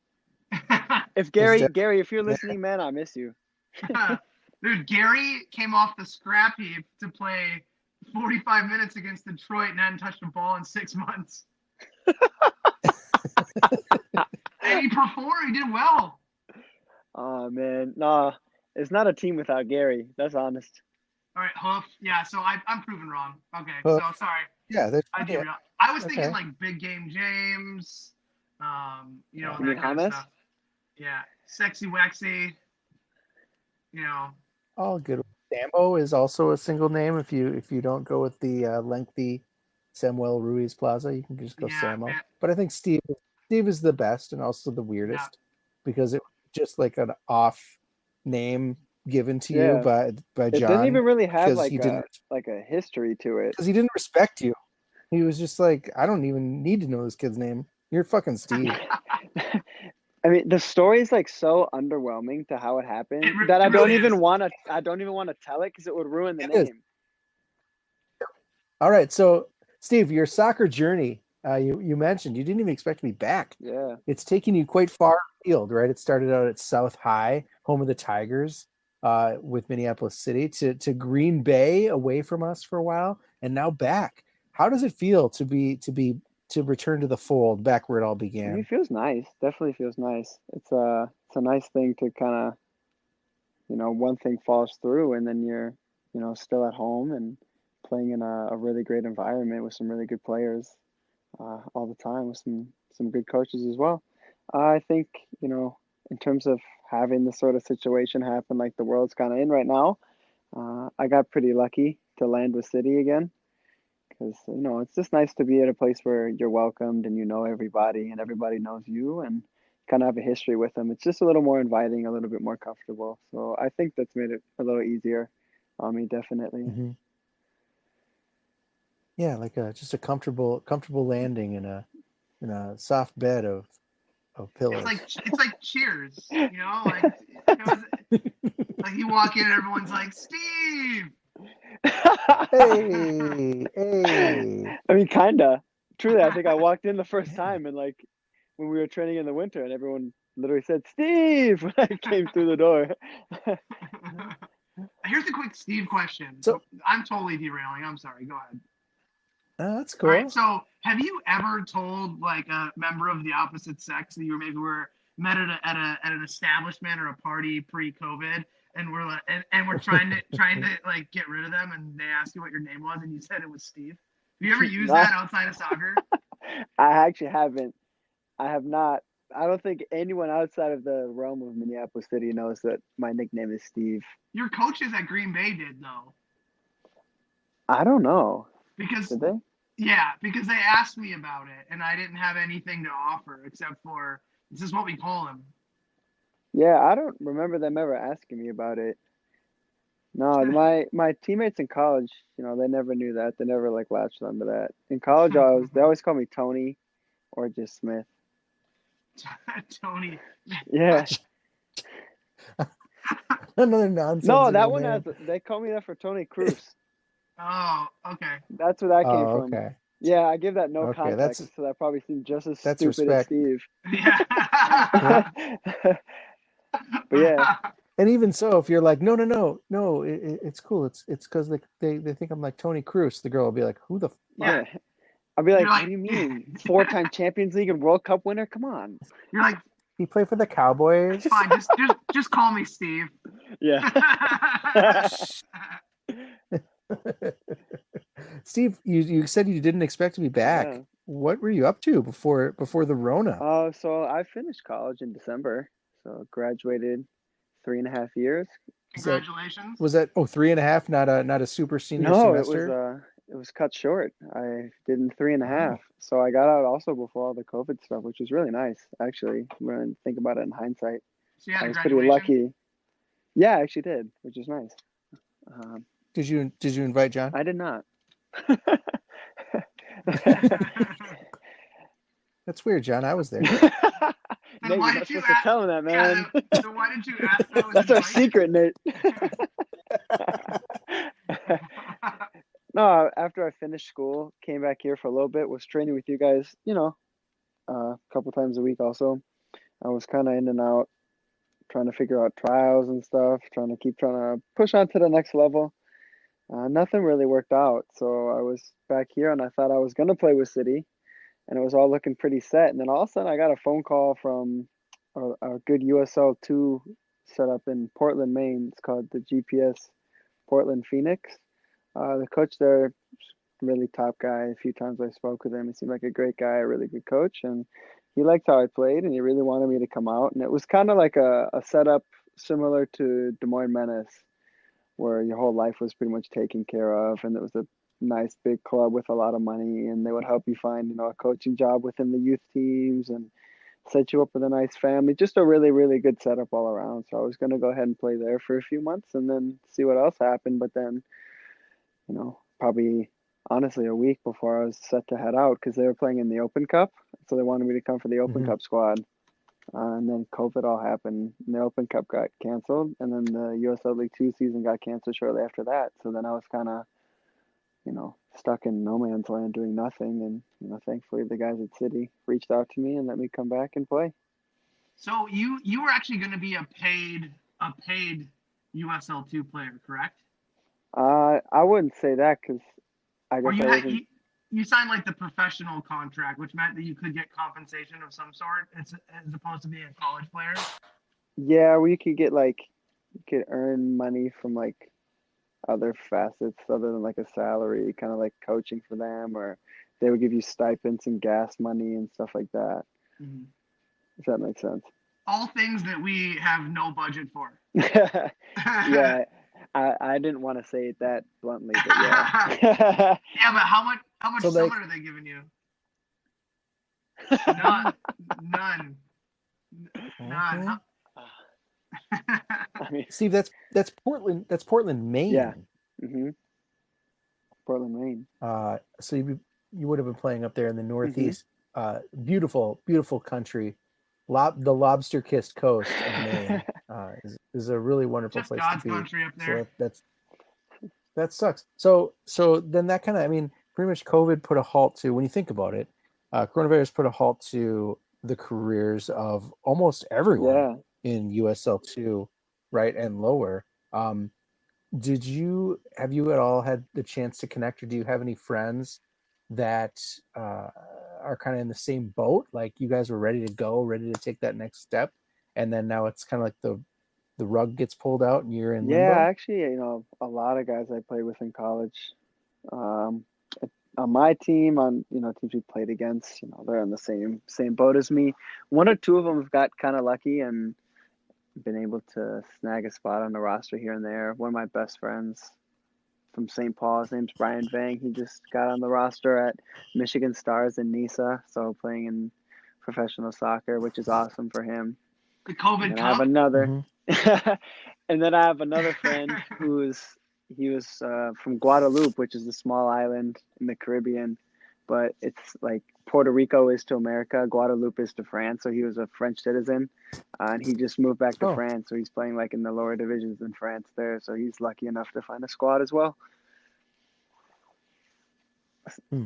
If Gary, if you're listening, man, I miss you. Dude, Gary came off the scrap heap to play 45 minutes against Detroit and hadn't touched a ball in 6 months. And he performed. He did well. Oh, man. Nah, it's not a team without Gary. That's honest. All right, Hoof. Yeah, so I'm proven wrong. Okay, Hoof. so sorry. Yeah, I was thinking like Big Game James, that kind of stuff. Yeah, Sexy Wexy, all good. Sambo is also a single name. If you don't go with the lengthy Samuel Ruiz Plaza, you can just go Samo. Yeah. But I think Steve is the best and also the weirdest because it was just like an off name given to you by John. It didn't even really have like a history to it. Because he didn't respect you. He was just like, I don't even need to know this kid's name. You're fucking Steve. I mean, the story is like so underwhelming to how it happened that I don't even want to tell it because it would ruin the name. All right, so Steve, your soccer journey, you mentioned you didn't even expect to be back. Yeah, it's taken you quite far afield, right? It started out at South High, home of the Tigers, with Minneapolis City, to Green Bay, away from us for a while, and now back. How does it feel to return to the fold, back where it all began? It feels nice. Definitely feels nice. It's a nice thing to kind of, one thing falls through and then you're, still at home and playing in a really great environment with some really good players all the time, with some good coaches as well. I think, in terms of having this sort of situation happen like the world's kind of in right now, I got pretty lucky to land with City again. Because, it's just nice to be at a place where you're welcomed and you know everybody and everybody knows you and kind of have a history with them. It's just a little more inviting, a little bit more comfortable. So I think that's made it a little easier on me, definitely. Mm-hmm. Yeah, like just a comfortable landing in a soft bed of pillows. It's like Cheers, like you walk in and everyone's like, Steve. hey. I mean, kinda. Truly, I think I walked in the first time and like when we were training in the winter and everyone literally said, Steve, when I came through the door. Here's a quick Steve question. So I'm totally derailing. I'm sorry. Go ahead. Oh, that's All right. cool. So, have you ever told like a member of the opposite sex that you maybe were met at an establishment or a party pre-COVID, and we're like, and we're trying to like get rid of them, and they ask you what your name was, and you said it was Steve? Have you ever used Not, that outside of soccer? I actually haven't. I have not. I don't think anyone outside of the realm of Minneapolis City knows that my nickname is Steve. Your coaches at Green Bay did though, I don't know. because Did they? yeah, because they asked me about it, and I didn't have anything to offer except for this is what we call him. Yeah, I don't remember them ever asking me about it. No, my teammates in college, they never knew that. They never like latched onto that. In college, they always call me Tony or just Smith. Tony. Yeah. Another nonsense. No, that one they call me that for Tony Cruz. Oh, okay. That's where that came from. Okay. Yeah, I give that no Okay, context, so that probably seemed just as that's stupid as respect. Steve. Yeah. But yeah, And even so, if you're like, no, it's cool. It's because they think I'm like Tony Cruz. The girl will be like, who the fuck? yeah. I'll be like, You're like- what do you mean? 4-time Champions League and World Cup winner? Come on. You're like, He played for the Cowboys. fine, just call me Steve. Yeah. Steve, you said you didn't expect to be back. Yeah. What were you up to before the Rona? So I finished college in December. So graduated 3.5 years. Congratulations. Was that 3.5? Not a super senior No, semester. it was cut short. I did in 3.5. So I got out also before all the COVID stuff, which was really nice, actually, when I think about it in hindsight. So you had I a was pretty graduation? lucky. Yeah, I actually did, which is nice. Did you invite John? I did not. That's weird, John. I was there. Nate, Then you're why not did you supposed to ask? tell him that, man. Yeah, then why did you ask that was That's our invited? secret, Nate. No, after I finished school, came back here for a little bit, was training with you guys, a couple times a week also. I was kind of in and out, trying to figure out trials and stuff, trying to push on to the next level. Nothing really worked out, so I was back here and I thought I was going to play with City, and it was all looking pretty set. And then all of a sudden, I got a phone call from a good USL2 set up in Portland, Maine. It's called the GPS Portland Phoenix. The coach there, really top guy. A few times I spoke with him. He seemed like a great guy, a really good coach, and he liked how I played, and he really wanted me to come out. And it was kind of like a setup similar to Des Moines Menace, where your whole life was pretty much taken care of, and it was a nice big club with a lot of money, and they would help you find, a coaching job within the youth teams and set you up with a nice family. Just a really, really good setup all around. So I was going to go ahead and play there for a few months and then see what else happened. But then, probably honestly a week before I was set to head out, because they were playing in the Open Cup. So they wanted me to come for the Open Cup squad. And then COVID all happened, and the Open Cup got canceled, and then the USL League 2 season got canceled shortly after that. So then I was kind of, stuck in no man's land doing nothing. And, thankfully the guys at City reached out to me and let me come back and play. So you were actually going to be a paid USL2 player, correct? I wouldn't say that, because I Or guess you signed like the professional contract, which meant that you could get compensation of some sort as opposed to being a college player. Yeah, where you could earn money from like other facets other than like a salary, kind of like coaching for them, or they would give you stipends and gas money and stuff like that. Mm-hmm. If that makes sense. All things that we have no budget for. Yeah, I didn't want to say it that bluntly, but yeah. Yeah, but how much So, summer like- are they giving you? None. None. Okay. I mean, Steve, that's Portland. That's Portland, Maine. Yeah. Portland, Maine. So you would have been playing up there in the Northeast. Beautiful, beautiful country. The lobster-kissed coast of Maine is a really wonderful Just place God's to be. country up there. So that sucks. So then that kind of, pretty much COVID put a halt to, when you think about it, coronavirus put a halt to the careers of almost everyone in USL2, right, and lower. Have you at all had the chance to connect, or do you have any friends that are kind of in the same boat? Like you guys were ready to go, ready to take that next step, and then now it's kind of like the rug gets pulled out and you're in Yeah, limbo? actually, a lot of guys I played with in college, um, on my team, on teams we played against, they're in the same boat as me. One or two of them have got kind of lucky and been able to snag a spot on the roster here and there. One of my best friends from St. Paul, his name's Brian Vang. He just got on the roster at Michigan Stars in NISA, so playing in professional soccer, which is awesome for him. The COVID And I have Cup. another, Mm-hmm. and then I have another friend he was from Guadeloupe, which is a small island in the Caribbean, but it's like Puerto Rico is to America, Guadeloupe is to France. So he was a French citizen, and he just moved back to Oh, France. So he's playing like in the lower divisions in France there. So he's lucky enough to find a squad as well.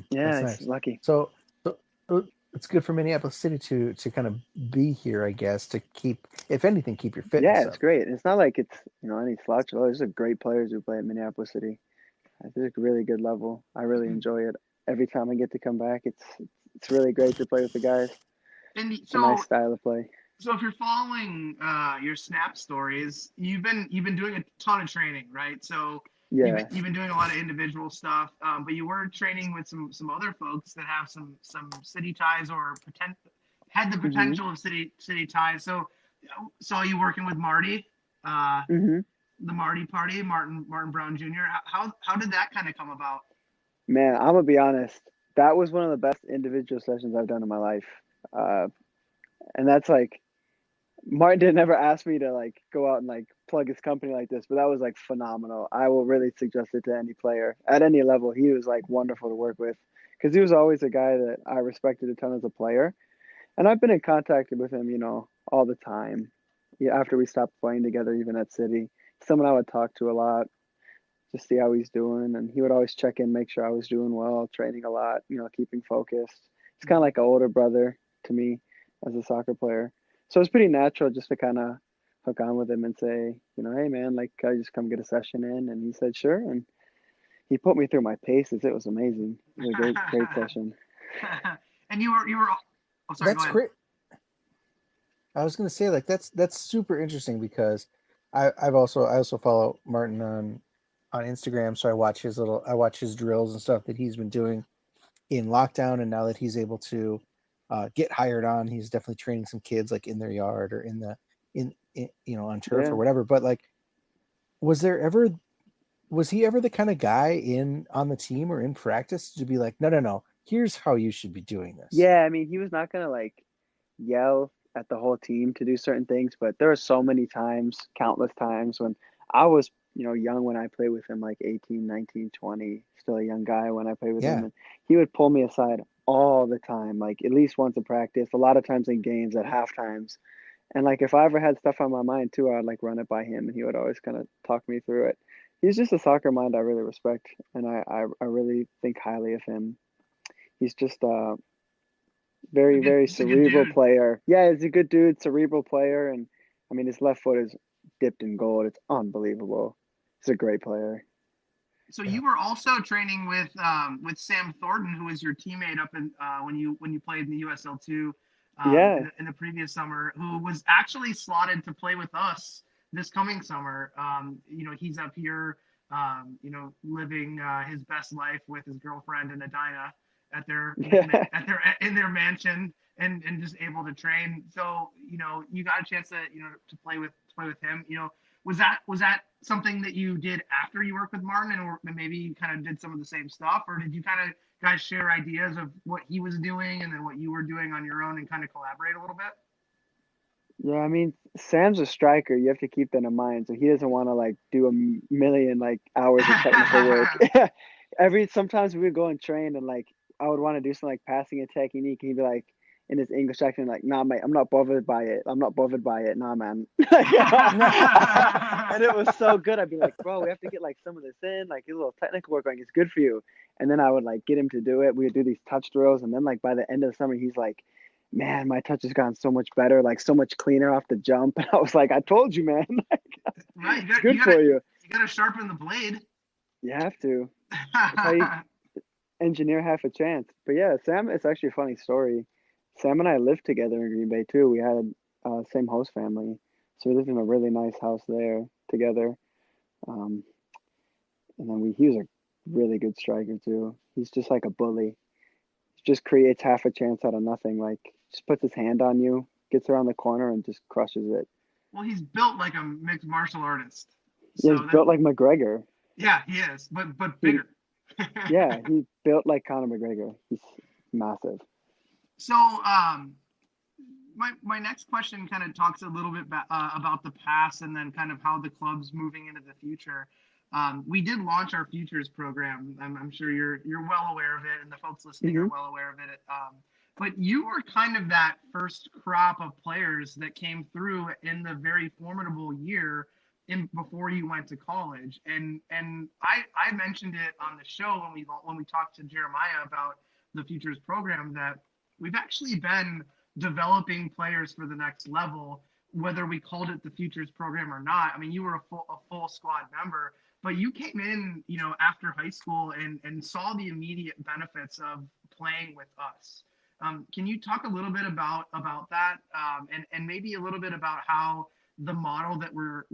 Yeah, that's he's nice. lucky. So, so it's good for Minneapolis City to kind of be here, I guess, to keep, if anything, keep your Yeah, fitness it's up. great. It's not like it's any slouch. Oh, there's a great players who play at Minneapolis City. It's a really good level. I really enjoy it. Every time I get to come back, it's really great to play with the guys. And It's a nice style of play. so if you're following your snap stories, you've been doing a ton of training, right? So Yeah. you've been doing a lot of individual stuff, but you were training with some other folks that have some city ties or had the Mhm. potential of city ties. So saw you working with Marty, uh, Mhm. the Marty Party, Martin Brown Jr. How did that kind of come about? Man, I'm gonna be honest. That was one of the best individual sessions I've done in my life. Uh, and that's like Martin didn't ever ask me to like go out and like plug his company like this, but that was like phenomenal. I will really suggest it to any player at any level. He was like wonderful to work with because he was always a guy that I respected a ton as a player. And I've been in contact with him, all the time. Yeah, after we stopped playing together, even at City, someone I would talk to a lot, just see how he's doing, and he would always check in, make sure I was doing well, training a lot, keeping focused. He's kind of like an older brother to me as a soccer player, so it's pretty natural just to kind of hook on with him and say, hey man, like, can I just come get a session in? And he said sure, and he put me through my paces. It was amazing. It was a great session. And you were. Oh, sorry. Go That's ahead. great. I was gonna say, like, that's super interesting because I also follow Martin on Instagram, so I watch his drills and stuff that he's been doing in lockdown, and now that he's able to get hired on, he's definitely training some kids like in their yard or in on turf or Yeah. whatever. But like, was there ever was he ever the kind of guy in on the team or in practice to be like, no, here's how you should be doing this? Yeah, I mean, he was not gonna like yell at the whole team to do certain things, but there were so many times, countless times when I was, young when I played with him, like 18, 19, 20, still a young guy when I played with him. Yeah. And he would pull me aside all the time, like at least once in practice, a lot of times in games at half times. And like if I ever had stuff on my mind too, I'd like run it by him and he would always kind of talk me through it. He's just a soccer mind I really respect and I really think highly of him. He's just very, very Just a good cerebral dude. player. Yeah, he's a good dude, cerebral player, and I mean his left foot is dipped in gold. It's unbelievable. He's a great player. So Yeah. you were also training with Sam Thornton, who was your teammate up in when you played in the USL2 Yeah, in the previous summer, who was actually slotted to play with us this coming summer. He's up here, living his best life with his girlfriend and Edina at their yeah, in their mansion and just able to train. So you got a chance to play with him. Was that something that you did after you worked with Martin, and or maybe you kind of did some of the same stuff, or did you kind of guys share ideas of what he was doing and then what you were doing on your own and kind of collaborate a little bit? yeah. I mean, Sam's a striker. You have to keep that in mind. So he doesn't want to like do a million like hours of technical work. Sometimes we would go and train, and like I would want to do some like passing and technique, and he'd be like in his English accent, like, "Nah, mate, I'm not bothered by it. I'm not bothered by it. Nah, man." And it was so good. I'd be like, "Bro, we have to get like some of this in, like a little technical work, like it's good for you." And then I would like get him to do it. We would do these touch drills, and then like by the end of the summer, he's like, "Man, my touch has gotten so much better, like so much cleaner off the jump." And I was like, "I told you, man. Right, It's good for you. you got to sharpen the blade. You have to. That's how you engineer half a chance. But yeah, Sam, it's actually a funny story. Sam and I lived together in Green Bay too. We had same host family, so we lived in a really nice house there together. Um, and then he was a really good striker too. He's just like a bully. Just creates half a chance out of nothing. Like just puts his hand on you, gets around the corner, and just crushes it. Well, he's built like a mixed martial artist. Yeah, So he's that, built like McGregor. yeah, he is, but He, bigger. yeah, he built like Conor McGregor. He's massive. So, my next question kind of talks a little bit about the past and then kind of how the club's moving into the future. We did launch our futures program. I'm sure you're well aware of it, and the folks listening Hmm. are well aware of it. But you were kind of that first crop of players that came through in the very formidable year in before you went to college. And I mentioned it on the show when we talked to Jeremiah about the futures program that we've actually been developing players for the next level, whether we called it the futures program or not. I mean, you were a full squad member, but you came in, after high school and saw the immediate benefits of playing with us. Can you talk a little bit about that, and maybe a little bit about how the model that we're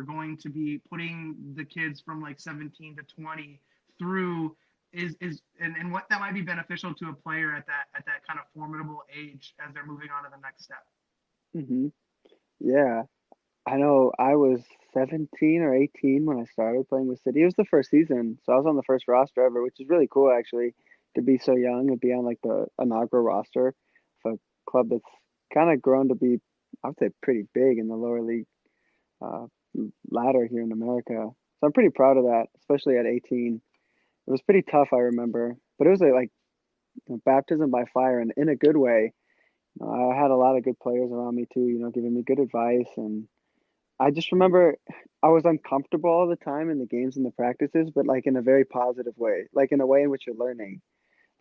going to be putting the kids from like 17 to 20 through is and what that might be beneficial to a player at that kind of formidable age as they're moving on to the next step. Hmm. Yeah, I know. I was 17 or 18 when I started playing with City. It was the first season, so I was on the first roster ever, which is really cool actually to be so young and be on like the inaugural roster of a club that's kind of grown to be, I would say, pretty big in the lower league uh, ladder here in America. So I'm pretty proud of that, especially at 18. It was pretty tough, I remember, but it was like baptism by fire and in a good way. I had a lot of good players around me too, giving me good advice. And I just remember I was uncomfortable all the time in the games and the practices, but like in a very positive way, like in a way in which you're learning,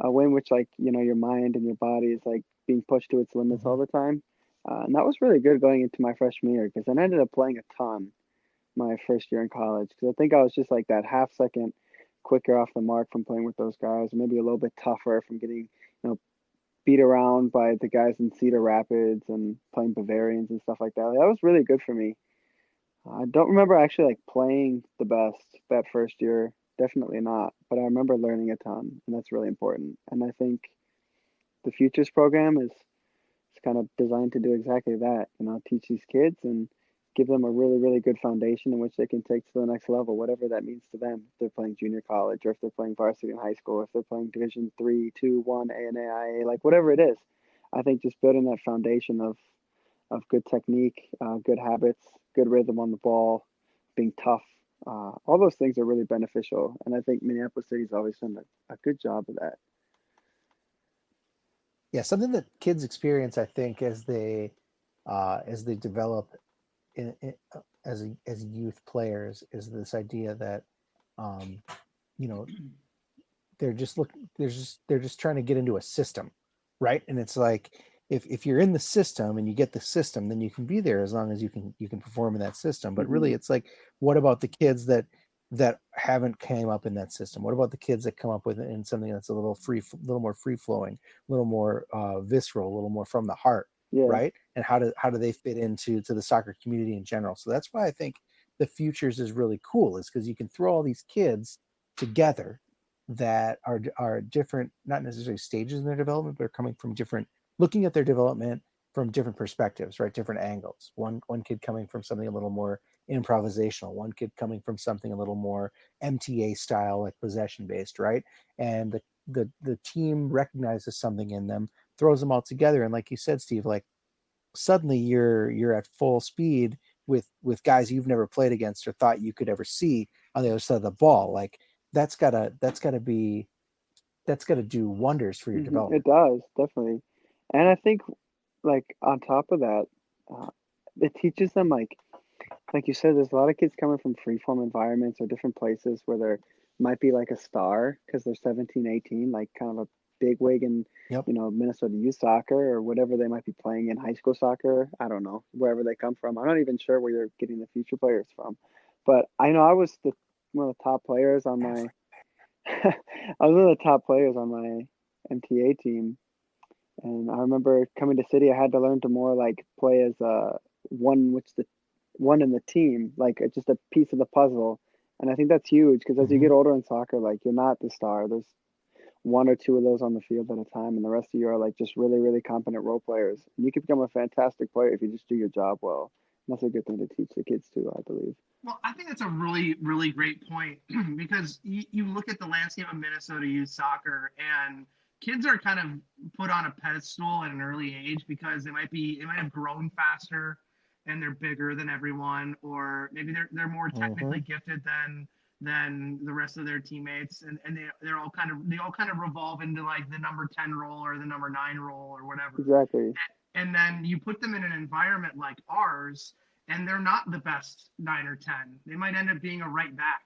a way in which like, your mind and your body is like being pushed to its limits all the time. And that was really good going into my freshman year because I ended up playing a ton my first year in college because I think I was just like that half second quicker off the mark from playing with those guys, maybe a little bit tougher from getting, beat around by the guys in Cedar Rapids and playing Bavarians and stuff like that. That was really good for me. I don't remember actually like playing the best that first year, definitely not, but I remember learning a ton, and that's really important. And I think the Futures program is kind of designed to do exactly that, teach these kids and give them a really, really good foundation in which they can take to the next level, whatever that means to them. If they're playing junior college or if they're playing varsity in high school, if they're playing Division 3, 2, 1, A and AIA, like whatever it is. I think just building that foundation of good technique, good habits, good rhythm on the ball, being tough, all those things are really beneficial. And I think Minneapolis City's always done a good job of that. Yeah, something that kids experience, I think, as they develop as youth players, is this idea that um, you know they're just trying to get into a system, right? And it's like if you're in the system and you get the system, then you can be there as long as you can perform in that system. But Hmm. really, it's like, what about the kids that haven't came up in that system? What about the kids that come up with it in something that's a little more free flowing, a little more visceral, a little more from the heart, Yeah. right? And how do they fit to the soccer community in general? So that's why I think the futures is really cool, is because you can throw all these kids together that are different, not necessarily stages in their development, but are coming from different, looking at their development from different perspectives, right? Different angles. One kid coming from something a little more improvisational, one kid coming from something a little more MTA style, like possession based, right? And the team recognizes something in them, throws them all together, and like you said, Steve, like suddenly you're at full speed with guys you've never played against or thought you could ever see on the other side of the ball. Like that's gotta do wonders for your It development. does, definitely. And I think like on top of that, uh, it teaches them like you said, there's a lot of kids coming from freeform environments or different places where there might be like a star because they're 17, 18, like kind of a big wig in, Yep. Minnesota youth soccer or whatever they might be playing in high school soccer. I don't know, wherever they come from. I'm not even sure where you're getting the future players from. But I know I was one of the top players on my I was one of the top players on my MTA team, and I remember coming to city. I had to learn to more like play as one, which the one in the team, like just a piece of the puzzle. And I think that's huge because as you Hmm. get older in soccer, like you're not the star. There's one or two of those on the field at a time, and the rest of you are like just really, really competent role players. And you can become a fantastic player if you just do your job well. And that's a good thing to teach the kids too, I believe. Well, I think that's a really, really great point because you look at the landscape of Minnesota youth soccer, and kids are kind of put on a pedestal at an early age because they might have grown faster and they're bigger than everyone, or maybe they're more Hmm. technically gifted than the rest of their teammates, and they all kind of revolve into like the number 10 role or the number 9 role or whatever. Exactly. And then you put them in an environment like ours, and they're not the best 9 or 10. They might end up being a right back.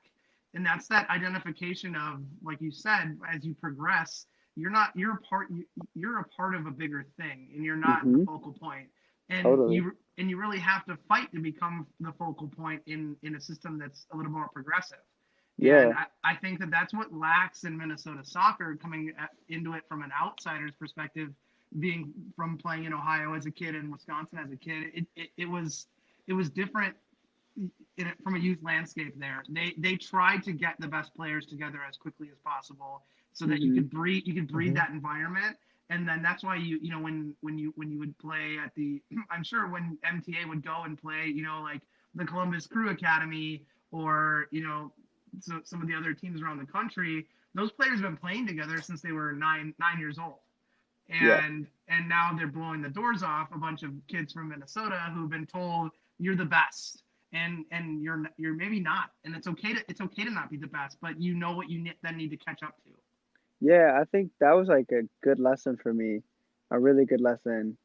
And that's that identification of, like you said, as you progress, you're a part of a bigger thing, and you're not the Mm-hmm. focal point. And Totally. you really have to fight to become the focal point in a system that's a little more progressive. And Yeah. I think that that's what lacks in Minnesota soccer, into it from an outsider's perspective, being from playing in Ohio as a kid and Wisconsin as a kid. It was different from a youth landscape there. They tried to get the best players together as quickly as possible so that Mm-hmm. you could breed Hmm. that environment. And then that's why when you would play at the I'm sure when MTA would go and play, like the Columbus Crew Academy, or so some of the other teams around the country, those players have been playing together since they were 9 years old. Yeah. And now they're blowing the doors off a bunch of kids from Minnesota who've been told you're the best, and you're maybe not, and it's okay to not be the best, but you know what then need to catch up to. Yeah, I think that was like a good lesson for me, a really good lesson.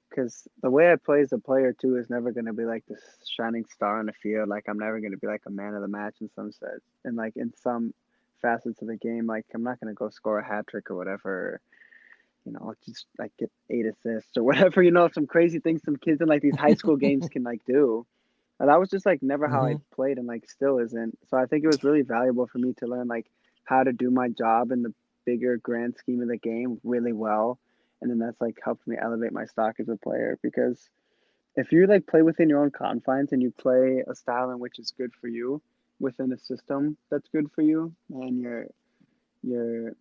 Because the way I play as a player too is never going to be like this shining star on the field. Like I'm never going to be like a man of the match in some sense, and like in some facets of the game, like I'm not going to go score a hat trick or whatever. Just like get 8 assists or whatever. Some crazy things some kids in like these high school games can like do. And that was just like never how I Hmm. played and like still isn't. So I think it was really valuable for me to learn like how to do my job in the bigger grand scheme of the game really well. And then that's like helped me elevate my stock as a player because if you like play within your own confines and you play a style in which is good for you within a system that's good for you, and your your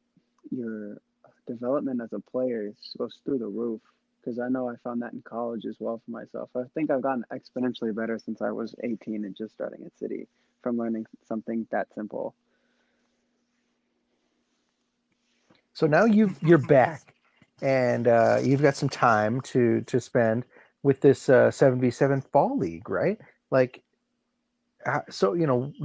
development as a player goes through the roof. Because I know I found that in college as well for myself. I think I've gotten exponentially better since I was 18 and just starting at City from learning something that simple. So now you're back, and you've got some time to spend with this 7v7 fall league, right? Like, so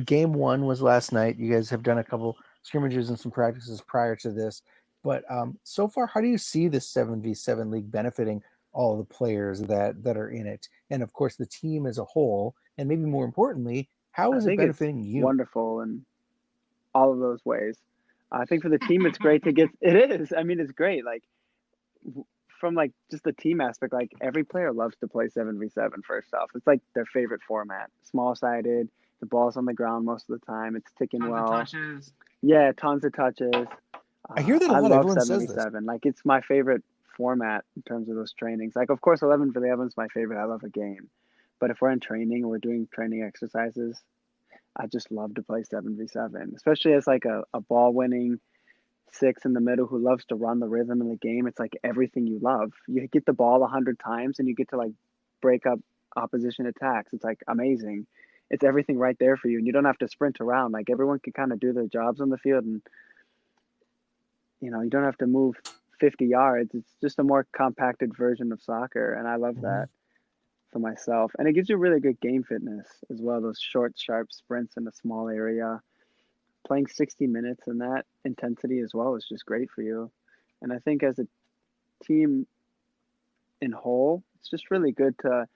game one was last night. You guys have done a couple scrimmages and some practices prior to this, but so far, how do you see this 7v7 league benefiting all the players that are in it, and of course the team as a whole, and maybe more importantly, how I is it think it's benefiting you? wonderful in all of those ways. I think for the team, it's great to get. It is. I mean, it's great. Like from like just the team aspect, like every player loves to play 7v7 first off. It's like their favorite format. Small sided, the ball's on the ground most of the time. It's ticking Tons of well. touches. Yeah, tons of touches. I hear that a I lot. love Everyone says this. 7v7. Like it's my favorite format in terms of those trainings. Like of course 11v11 is my favorite. I love a game. But if we're in training and we're doing training exercises, I just love to play 7v7, especially as like a ball winning six in the middle who loves to run the rhythm in the game. It's like everything you love. You get the ball 100 times and you get to like break up opposition attacks. It's like amazing. It's everything right there for you, and you don't have to sprint around. Like everyone can kind of do their jobs on the field, and you don't have to move 50 yards. It's just a more compacted version of soccer, and I love Hmm. that for myself. And it gives you really good game fitness as well. Those short, sharp sprints in a small area, playing 60 minutes in that intensity as well is just great for you. And I think as a team in whole, it's just really good to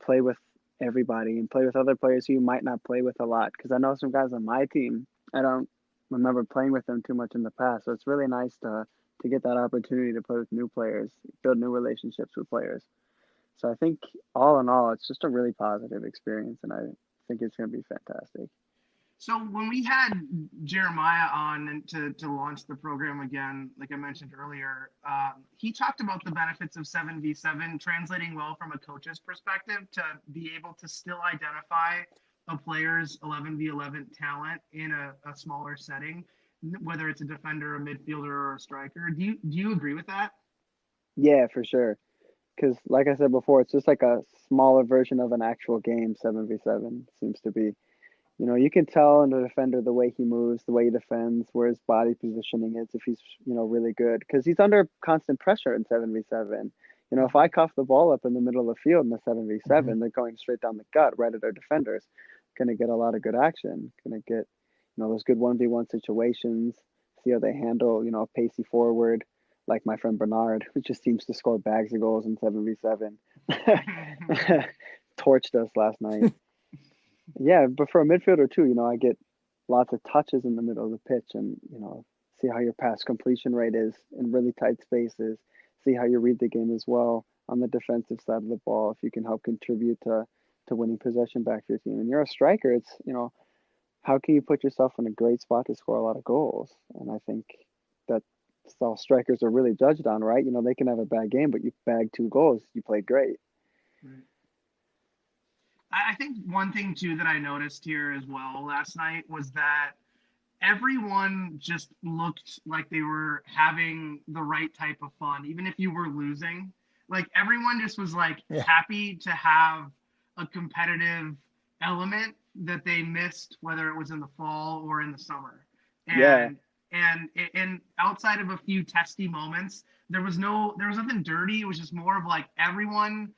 play with everybody and play with other players who you might not play with a lot. Because I know some guys on my team, I don't remember playing with them too much in the past. So it's really nice to get that opportunity to play with new players, build new relationships with players. So I think all in all, it's just a really positive experience, and I think it's going to be fantastic. So when we had Jeremiah on to launch the program again, like I mentioned earlier, he talked about the benefits of 7v7 translating well from a coach's perspective to be able to still identify a player's 11v11 talent in a smaller setting, whether it's a defender, a midfielder, or a striker. Do you agree with that? Yeah, for sure. Because, like I said before, it's just like a smaller version of an actual game. 7v7 seems to be. You can tell in the defender the way he moves, the way he defends, where his body positioning is, if he's, really good. Because he's under constant pressure in 7v7. If I cuff the ball up in the middle of the field in the 7v7, they're going straight down the gut, right at our defenders. Going to get a lot of good action. Going to get, those good 1v1 situations, see how they handle, a pacey forward, like my friend Bernard, who just seems to score bags of goals in 7v7. Torched us last night. Yeah, but for a midfielder too, I get lots of touches in the middle of the pitch and, see how your pass completion rate is in really tight spaces, see how you read the game as well on the defensive side of the ball, if you can help contribute to winning possession back for your team. And you're a striker, it's, how can you put yourself in a great spot to score a lot of goals? And I think that's all strikers are really judged on, right? They can have a bad game, but you bagged 2 goals, you played great. Right. I think one thing too that I noticed here as well last night was that everyone just looked like they were having the right type of fun, even if you were losing. Like everyone just was like happy to have a competitive element that they missed, whether it was in the fall or in the summer. And outside of a few testy moments, there was nothing dirty. It was just more of like everyone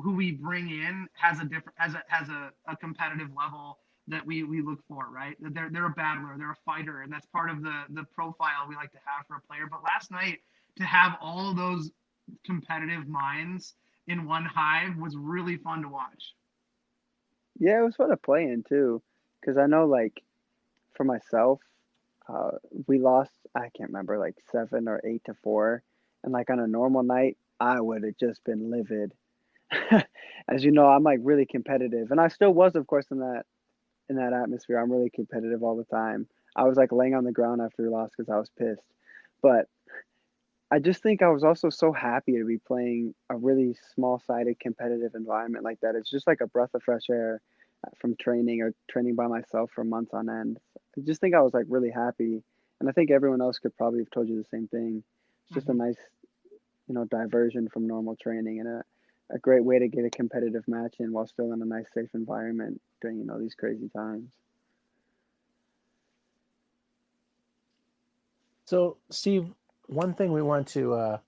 who we bring in has a competitive level that we look for, right? They're a battler, they're a fighter, and that's part of the profile we like to have for a player. But last night, to have all of those competitive minds in one hive was really fun to watch. Yeah, it was fun to play in too, because I know, like, for myself, we lost, I can't remember, like 7 or 8-4, and like on a normal night, I would have just been livid. As you know, I'm like really competitive, and I still was, of course, in that atmosphere. I'm really competitive all the time. I was like laying on the ground after we lost because I was pissed. But I just think I was also so happy to be playing a really small-sided competitive environment like that. It's just like a breath of fresh air from training or training by myself for months on end. I just think I was like really happy, and I think everyone else could probably have told you the same thing. It's just a nice, diversion from normal training and a great way to get a competitive match in while still in a nice, safe environment during, these crazy times. So, Steve, one thing we want to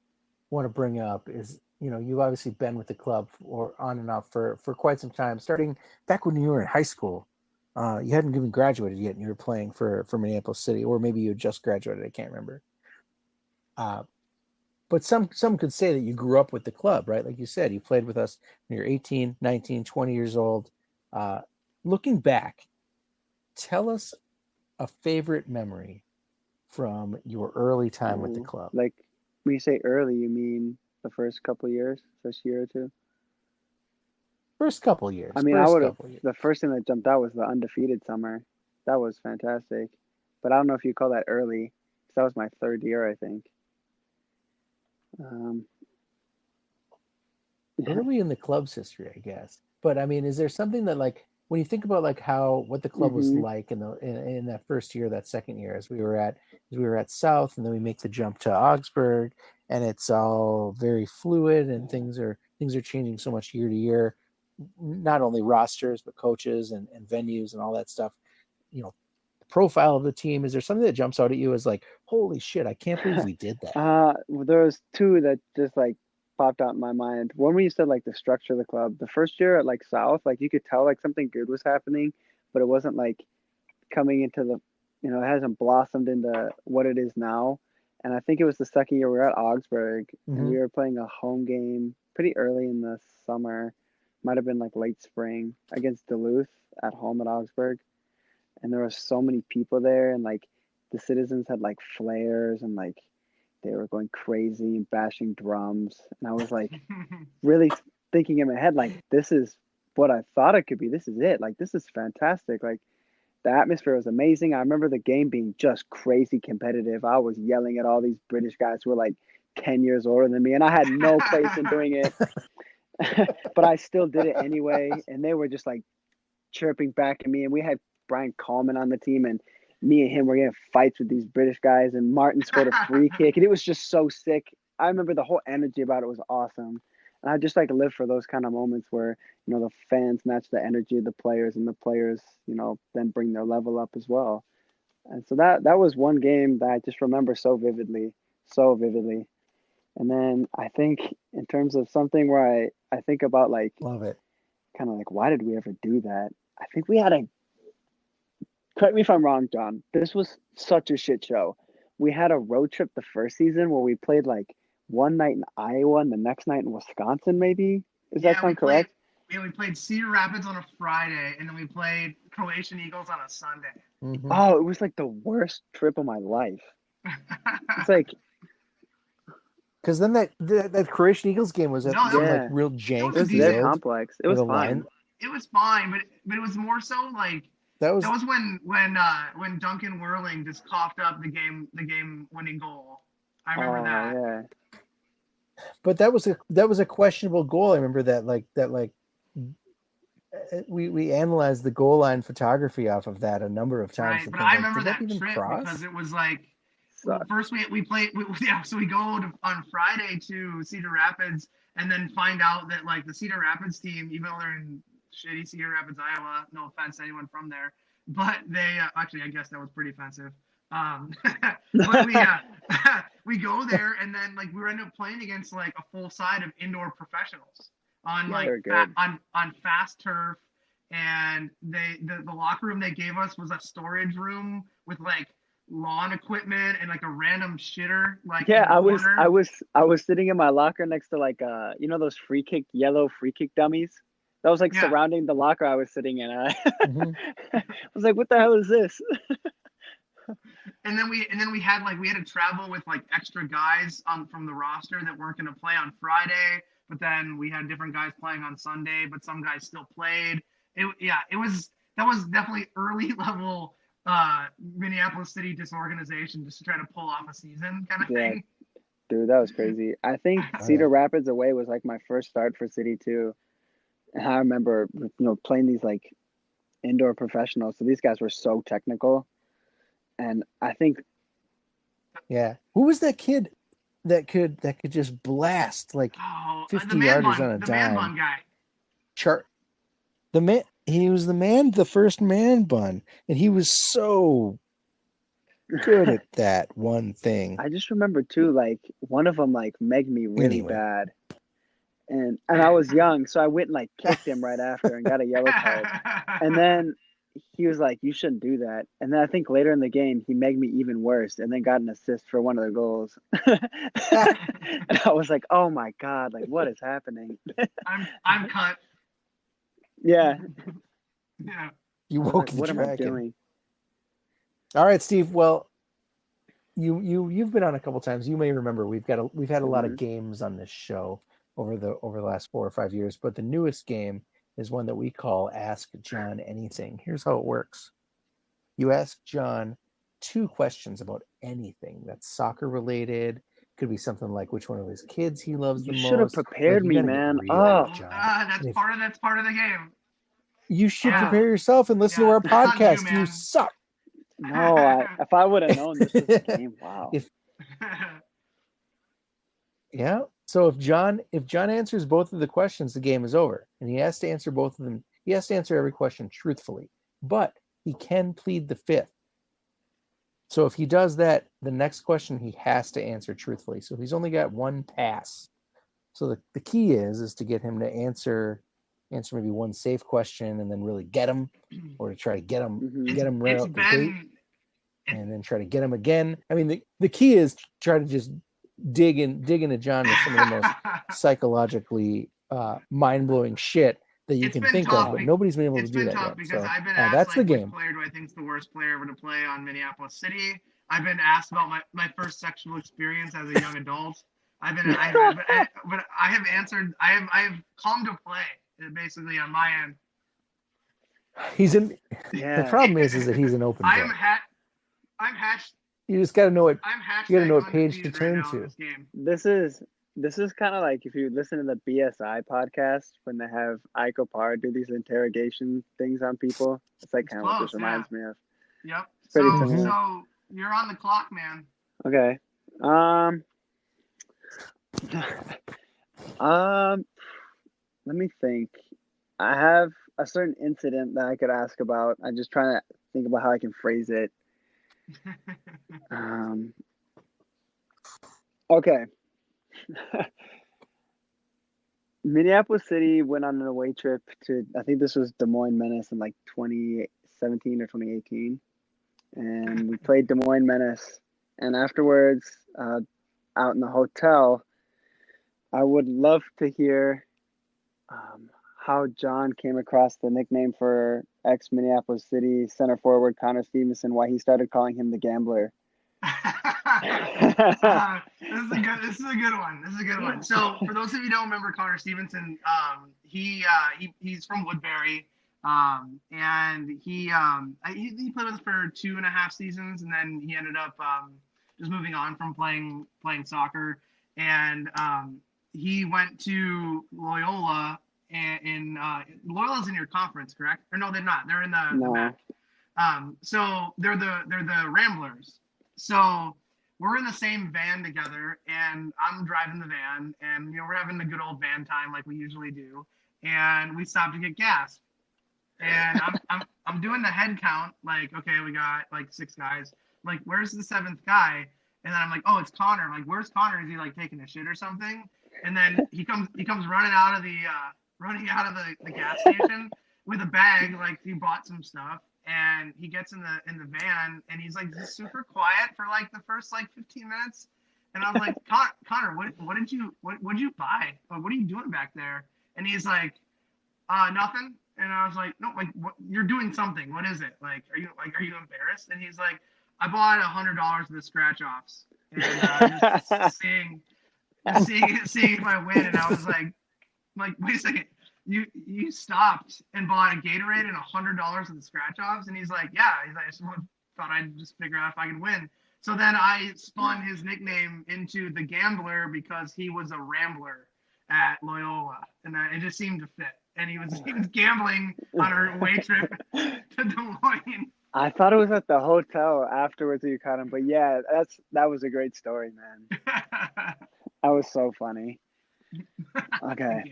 bring up is, you've obviously been with the club or on and off for quite some time, starting back when you were in high school. You hadn't even graduated yet, and you were playing for Minneapolis City, or maybe you had just graduated. I can't remember. But some could say that you grew up with the club, right? Like you said, you played with us when you're 18, 19, 20 years old. Looking back, tell us a favorite memory from your early time with the club. Like, when you say early, you mean the first couple of years, first year or two? First couple of years. I mean, the first thing that jumped out was the undefeated summer. That was fantastic. But I don't know if you call that early, because that was my 3rd year, I think. Early in the club's history, I guess. But I mean, is there something that, like, when you think about like what the club was like in that first year, that second year, as we were at South, and then we make the jump to Augsburg, and it's all very fluid, and things are changing so much year to year, not only rosters but coaches and venues and all that stuff. The profile of the team. Is there something that jumps out at you as like, holy shit, I can't believe we did that? There was 2 that just like popped out in my mind. One, when you said like the structure of the club, the first year at like South, like you could tell like something good was happening, but it wasn't like coming into it hasn't blossomed into what it is now. And I think it was the second year we were at Augsburg, and we were playing a home game pretty early in the summer, might have been like late spring, against Duluth at home at Augsburg. And there were so many people there, and like the citizens had like flares, and like they were going crazy and bashing drums. And I was like really thinking in my head, like, this is what I thought it could be. This is it. Like, this is fantastic. Like, the atmosphere was amazing. I remember the game being just crazy competitive. I was yelling at all these British guys who were like 10 years older than me, and I had no place in doing it. But I still did it anyway, and they were just like chirping back at me. And we had Brian Coleman on the team, and me and him were getting fights with these British guys, and Martin scored a free kick, and it was just so sick. I remember the whole energy about it was awesome. And I just like to live for those kind of moments where, you know, the fans match the energy of the players, and the players, you know, then bring their level up as well. And so that was one game that I just remember so vividly, so vividly. And then I think in terms of something where I think about like Love it. kind of like, why did we ever do that? I think we had correct me if I'm wrong, John. This was such a shit show. We had a road trip the first season where we played like one night in Iowa and the next night in Wisconsin, maybe? Is that sound correct? We played Cedar Rapids on a Friday, and then we played Croatian Eagles on a Sunday. Mhm. Oh, it was like the worst trip of my life. It's like, Because then that Croatian Eagles game was at No, some yeah. like real jank It was their field. complex. It with was a fine. line. It was fine, but it was more so like That was that was when Duncan Whirling just coughed up the game winning goal. I remember that. Yeah. but that was a questionable goal. I remember that we analyzed the goal line photography off of that a number of times. Right, to but think, I like, remember did that that even trip cross? because it was like Sucked. first we played so we go on Friday to Cedar Rapids and then find out that like the Cedar Rapids team, even though they're in shitty Cedar Rapids, Iowa, no offense to anyone from there, but they actually I guess that was pretty offensive. But we go there and then like we end up playing against like a full side of indoor professionals on Yeah, like they're good. on fast turf, and the locker room they gave us was a storage room with like lawn equipment and like a random shitter like Yeah, in the corner. I was sitting in my locker next to like you know those yellow free kick dummies? That was like Yeah. surrounding the locker I was sitting in. Mhm. I was like, what the hell is this? And then we had to travel with like extra guys from the roster that weren't going to play on Friday, but then we had different guys playing on Sunday, but some guys still played. That was definitely early level Minneapolis City disorganization just to try to pull off a season kind of Yeah. thing. Dude, that was crazy. I think Oh, Cedar yeah. Rapids away was like my first start for City too. And I remember, you know, playing these like indoor professionals. So these guys were so technical. And I think Yeah. Who was that kid that could just blast like Oh, 50 the man yarders bun, on a the man bun dime? guy. He was the first man bun, and he was so good at that one thing. I just remember too, like one of them like megged me really Anyway. bad. And I was young, so I went and like kicked him right after and got a yellow card. And then he was like, "You shouldn't do that." And then I think later in the game, he made me even worse, and then got an assist for one of the goals. And I was like, "Oh my God! Like, what is happening?" I'm cut. Yeah. Yeah. You I was woke like, the what am I dragon. doing? All right, Steve. Well, you've been on a couple times. You may remember we've had a lot of games on this show over the last 4 or 5 years, but the newest game is one that we call Ask John Anything. Here's how it works. You ask John 2 questions about anything that's soccer related. Could be something like which one of his kids he loves the You most. should have prepared you me, gotta get man. real Oh. with John. That's If- part of the game. You should Yeah. prepare yourself and listen to our that's on you, podcast. You man. suck. No, if I would have known this was the game, wow. Yeah. So if John answers both of the questions, the game is over, and he has to answer both of them. He has to answer every question truthfully, but he can plead the fifth. So if he does that, the next question he has to answer truthfully. So he's only got one pass. So the key is to get him to answer maybe one safe question and then really get him, or to try to get him right out the gate, and then try to get him again. I mean, the key is to try to just dig into John with some of the most psychologically mind-blowing shit that you can think of, but nobody's been able to do that yet. Because So I've been asked that's the which game. player do I think is the worst player ever to play on Minneapolis City. I've been asked about my first sexual experience as a young adult. But I have answered. I have come to play basically on my end. He's in. Yeah. The problem is that he's an open I'm book. hatched. You just got to know what I'm you got to know hashtag what page to undefeated right turn now in to. this game. This is kind of like if you listen to the BSI podcast when they have Iko Par do these interrogation things on people. It's like It's kind of what this close, reminds me of. Yep. Pretty So similar. so you're on the clock, man. Okay. Let me think. I have a certain incident that I could ask about. I'm just trying to think about how I can phrase it. Okay. Minneapolis City went on an away trip to, I think this was Des Moines Menace in like 2017 or 2018. And we played Des Moines Menace. And afterwards, out in the hotel, I would love to hear how John came across the nickname for ex-Minneapolis City center forward Connor Stevenson, why he started calling him the Gambler. This is a good one. So for those of you who don't remember Connor Stevenson, he's from Woodbury, and he played with us for 2.5 seasons, and then he ended up just moving on from playing soccer, and he went to Loyola, and Loyola's in your conference, correct? Or no, they're not. They're in the MAC. So they're the Ramblers. So we're in the same van together, and I'm driving the van, and we're having a good old van time like we usually do. And we stop to get gas, and I'm doing the head count, like, okay, we got like 6 guys. I'm like, where's the 7th guy? And then I'm like, oh, it's Connor. I'm like, where's Connor? Is he like taking a shit or something? And then he comes running out of the gas station with a bag, like he bought some stuff. And he gets in the van, and he's like super quiet for like the first like 15 minutes. And I was like, Connor, what did you buy? What are you doing back there? And he's like, nothing. And I was like, no, like what, you're doing something. What is it? Like, are you embarrassed? And he's like, I bought $100 of the scratch offs, and just seeing if I win. And I was like, wait a second. You stopped and bought a Gatorade and $100 of the scratch offs, and he's like, yeah. He's like, I just thought I'd just figure out if I could win. So then I spun his nickname into the Gambler because he was a Rambler at Loyola, and it just seemed to fit. And he was gambling on our away trip to Des Moines. I thought it was at the hotel afterwards that you caught him, but yeah, that was a great story, man. That was so funny. Okay.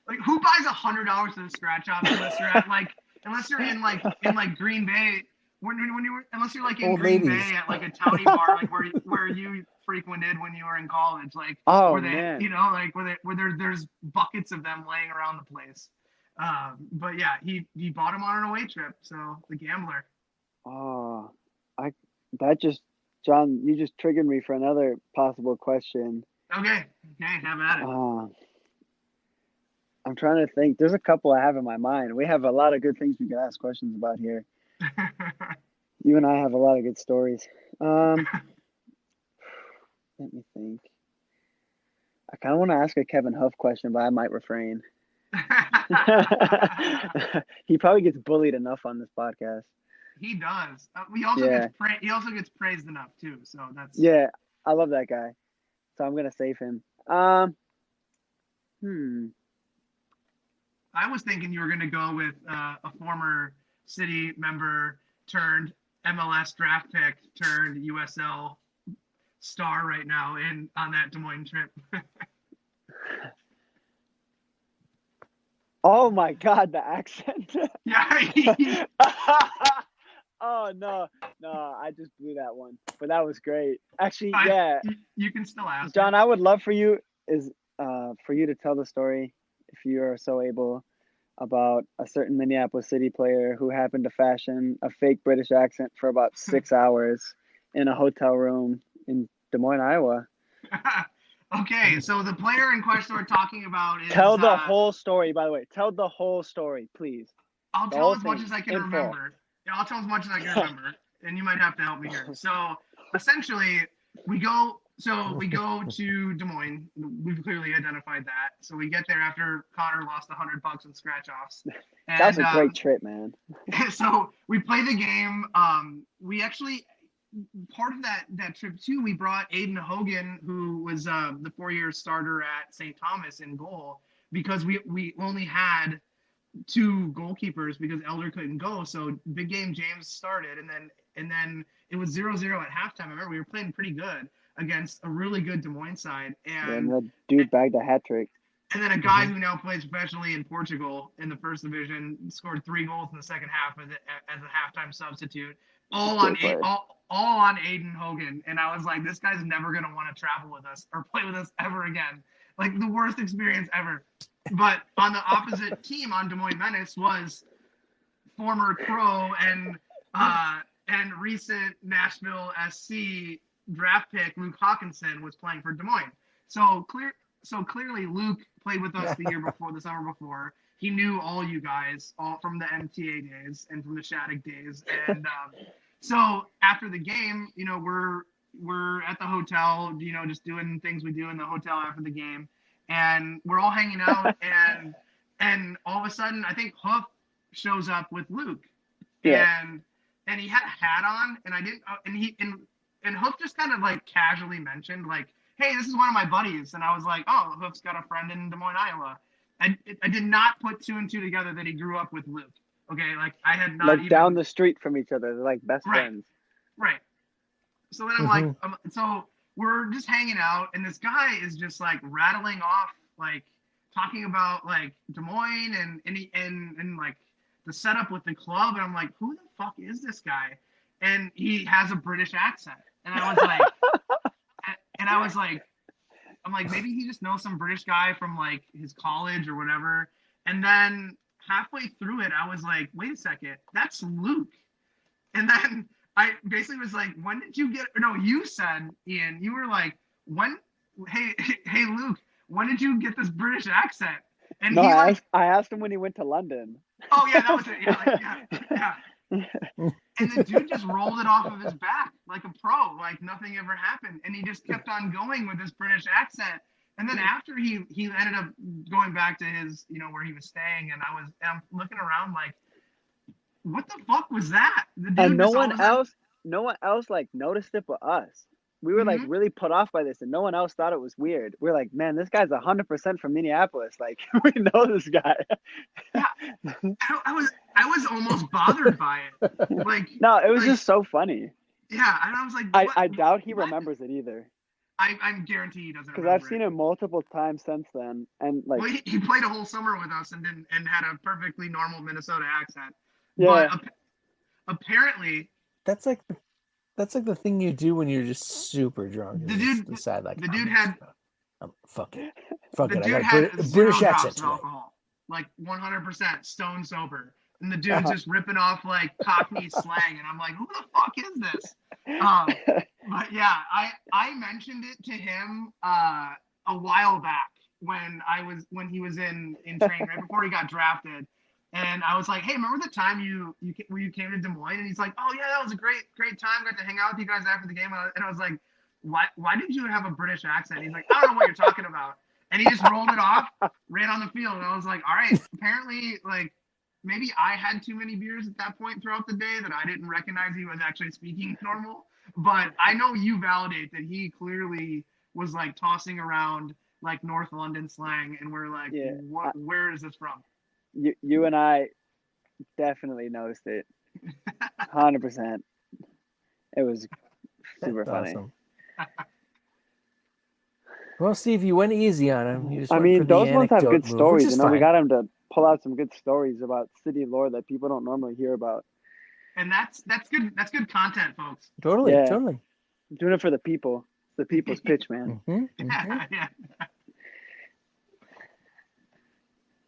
Like, who buys $100 of the scratch off unless you're in Green Bay, unless you're like in Old Green ladies. Bay at like a townie bar, like where you frequented when you were in college, like where they, man. like where there's buckets of them laying around the place. But yeah, he bought him on an away trip, so the Gambler. Oh, John, you just triggered me for another possible question. Okay, have at it. I'm trying to think. There's a couple I have in my mind. We have a lot of good things we could ask questions about here. You and I have a lot of good stories. Let me think. I kind of want to ask a Kevin Huff question, but I might refrain. He probably gets bullied enough on this podcast. He does. He also gets praised enough too. So that's. Yeah, I love that guy. So I'm gonna save him. I was thinking you were going to go with a former City member turned MLS draft pick turned USL star right now on that Des Moines trip. Oh my God, the accent. Yeah. Oh no, I just blew that one. But that was great. Actually, yeah. You can still ask. John, I would love for you to tell the story, if you are so able, about a certain Minneapolis City player who happened to fashion a fake British accent for about 6 hours in a hotel room in Des Moines, Iowa. Okay, so the player in question we're talking about is... Tell the whole story, by the way. Tell the whole story, please. I'll tell as much as I can remember. Yeah, I'll tell as much as I can remember, and you might have to help me here. So, essentially, we go... So we go to Des Moines. We've clearly identified that. So we get there after Connor lost $100 in scratch-offs. That was a great trip, man. So we play the game. We actually, part of that trip too, we brought Aiden Hogan, who was the 4-year starter at St. Thomas, in goal, because we only had 2 goalkeepers because Elder couldn't go. So big game James started, and then it was 0-0 at halftime. I remember we were playing pretty good against a really good Des Moines side, And the dude bagged a hat trick. and then a guy who now plays professionally in Portugal in the first division scored 3 goals in the second half as a halftime substitute, all on Aiden Hogan. And I was like, this guy's never gonna want to travel with us or play with us ever again. Like, the worst experience ever. But on the opposite team on Des Moines Menace was former Crow and recent Nashville SC draft pick Luke Hawkinson was playing for Des Moines. So clearly Luke played with us the summer before. He knew all you guys, all from the MTA days and from the Shattuck days. And so after the game, we're at the hotel, just doing things we do in the hotel after the game, and we're all hanging out, and all of a sudden I think Hoof shows up with Luke, and he had a hat on, and I didn't, and Hoof just kind of like casually mentioned like, hey, this is one of my buddies, and I was like, oh, Hoof's got a friend in Des Moines, Iowa. I did not put 2 and 2 together that he grew up with Luke. Okay, like I had not like down the street from each other. They're like best friends. Right. So then I'm like, so we're just hanging out, and this guy is just like rattling off, like talking about like Des Moines and like the setup with the club, and I'm like, who the fuck is this guy? And he has a British accent, and I was like, I'm like, maybe he just knows some British guy from like his college or whatever. And then halfway through it, I was like, wait a second, that's Luke. And then I basically was like, when did you get, no, you said, Ian, you were like, hey Luke, when did you get this British accent? And no, I asked him when he went to London. Oh yeah, that was it. Yeah. And the dude just rolled it off of his back like a pro, like nothing ever happened. And he just kept on going with this British accent. And then after he ended up going back to his, where he was staying, and I'm looking around like, what the fuck was that? The dude, and no one else like noticed it but us. We were like really put off by this, and no one else thought it was weird. We're like, man, this guy's 100% from Minneapolis. Like, we know this guy. Yeah, I was almost bothered by it. Like, no, it was just so funny. Yeah, and I was like, I doubt he remembers it either. I'm guaranteed he doesn't. Because I've seen him multiple times since then, and like, well, he played a whole summer with us and had a perfectly normal Minnesota accent. Yeah. But apparently, that's like the thing you do when you're just super drunk. The dude decide like the dude had fuck it. The I dude got had a British accent of alcohol, like 100% stone sober, and the dude's just ripping off like Cockney slang, and I'm like, who the fuck is this? But yeah, I mentioned it to him a while back when he was in training right before he got drafted. And I was like, hey, remember the time you came to Des Moines? And he's like, oh yeah, that was a great time. Got to hang out with you guys after the game. And I was like, why did you have a British accent? He's like, I don't know what you're talking about. And he just rolled it off, ran on the field. And I was like, all right, apparently, like, maybe I had too many beers at that point throughout the day that I didn't recognize he was actually speaking normal. But I know you validate that he clearly was like tossing around like North London slang, and we're like, where is this from? You and I definitely noticed it. 100%. It was super funny. Awesome. Well, Steve, you went easy on him. I mean, those ones have good stories. We got him to pull out some good stories about city lore that people don't normally hear about. And that's good. That's good content, folks. Totally. I'm doing it for the people. It's the people's pitch, man. Yeah.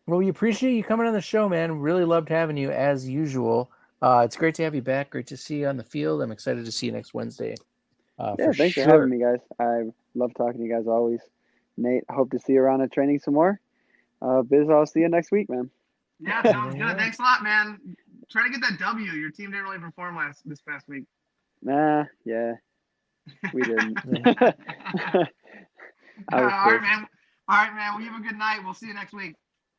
Well, we appreciate you coming on the show, man. Really loved having you as usual. It's great to have you back. Great to see you on the field. I'm excited to see you next Wednesday. Thanks for having me, guys. I love talking to you guys always. Nate, I hope to see you around at training some more. Biz, I'll see you next week, man. Yeah, sounds good. Thanks a lot, man. Try to get that W. Your team didn't really perform this past week. Nah, yeah. We didn't. All I was right, pissed. man. All right, man. Well, you have a good night. We'll see you next week.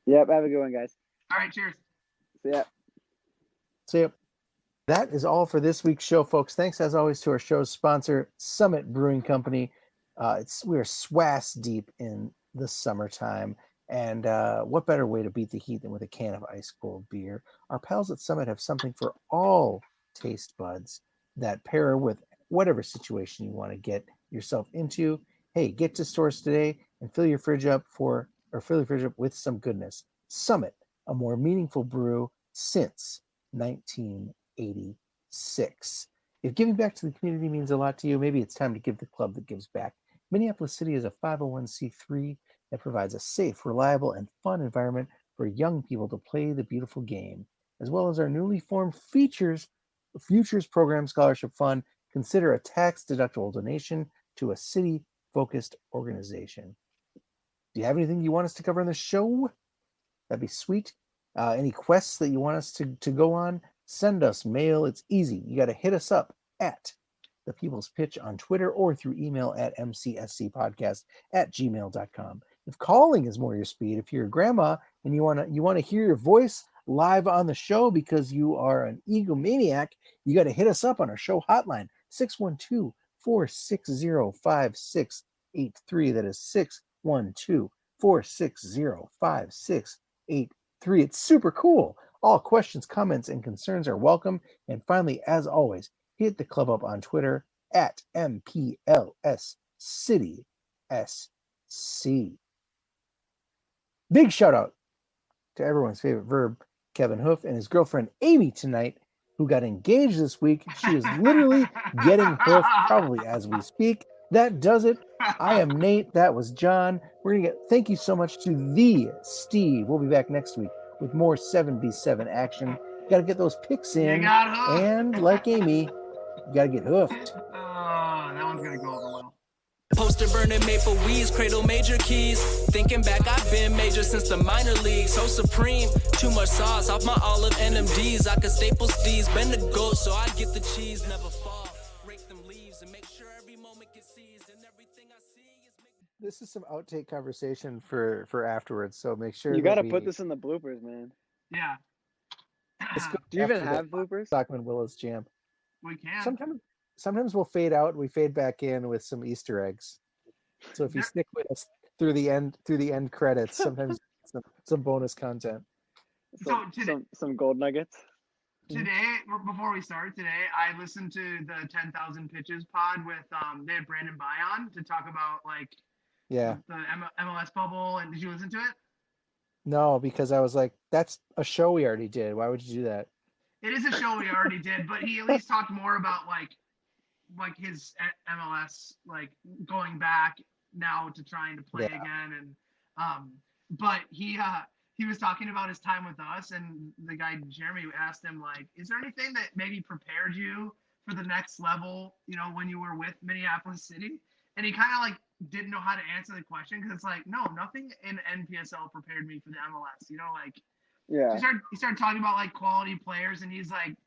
Yep. Have a good one, guys. All right, cheers. See ya. So that is all for this week's show, folks. Thanks as always to our show's sponsor, Summit Brewing Company. We're swass deep in the summertime, and what better way to beat the heat than with a can of ice cold beer? Our pals at Summit have something for all taste buds that pair with whatever situation you want to get yourself into. Hey, get to stores today and fill your fridge up with some goodness. Summit, a more meaningful brew since 1986. If giving back to the community means a lot to you, maybe it's time to give the club that gives back. Minneapolis City is a 501c3 that provides a safe, reliable, and fun environment for young people to play the beautiful game, as well as our newly formed Futures Program Scholarship Fund. Consider a tax-deductible donation to a city-focused organization. Do you have anything you want us to cover on the show? That'd be sweet. Any quests that you want us to go on? Send us mail. It's easy. You got to hit us up at The People's Pitch on Twitter or through email at mcscpodcast@gmail.com. If calling is more your speed, if you're a grandma and you want to hear your voice live on the show because you are an egomaniac, you got to hit us up on our show hotline, 612-460-5683. That is 612-460-5683. It's super cool. All questions, comments, and concerns are welcome. And finally, as always, hit the club up on Twitter at MPLS City SC. Big shout out to everyone's favorite verb, Kevin Hoof, and his girlfriend Amy tonight, who got engaged this week. She is literally getting hoofed probably as we speak. That does it. I am Nate. That was John. We're going to thank you so much to the Steve. We'll be back next week with more 7v7 action. Got to get those picks in. You got hooked. And like Amy, you got to get hoofed. Oh, that one's going to go over well. Poster burning maple weeds, cradle major keys. Thinking back, I've been major since the minor league. So supreme, too much sauce off my olive NMDs. I could staple steez, bend the goat so I get the cheese, never fall. Rake them leaves and make sure every moment gets seized and everything I see is. This is some outtake conversation for afterwards, so make sure You that got to we put this in the bloopers, man. Yeah. Do you even after have the bloopers? Stockman Willis jam. We can. Sometimes we'll fade out, we fade back in with some Easter eggs. So if you stick with us through the end credits, sometimes some bonus content. Some gold nuggets. Today, before we start today, I listened to the 10,000 Pitches pod with they had Brandon By on to talk about the MLS bubble. And did you listen to it? No, because I was like, that's a show we already did. Why would you do that? It is a show we already did, but he at least talked more about like his MLS going back now to trying to play again, and but he was talking about his time with us, and the guy Jeremy asked him is there anything that maybe prepared you for the next level, when you were with Minneapolis City? And he kind of didn't know how to answer the question, because it's no, nothing in NPSL prepared me for the MLS, Yeah. He started talking about quality players, and he's like,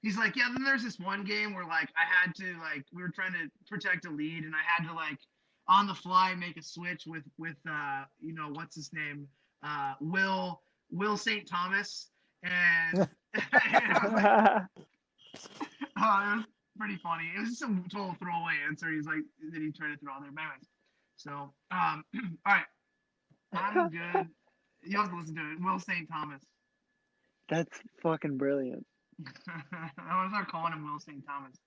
yeah, then there's this one game where I had to we were trying to protect a lead, and I had to on the fly make a switch with what's his name, Will St. Thomas, and it was pretty funny. It was just a total throwaway answer. He's that he tried to throw out there. But anyways, so all right, I'm good. You have to listen to it. Will St. Thomas. That's fucking brilliant. I was not calling him Will St. Thomas.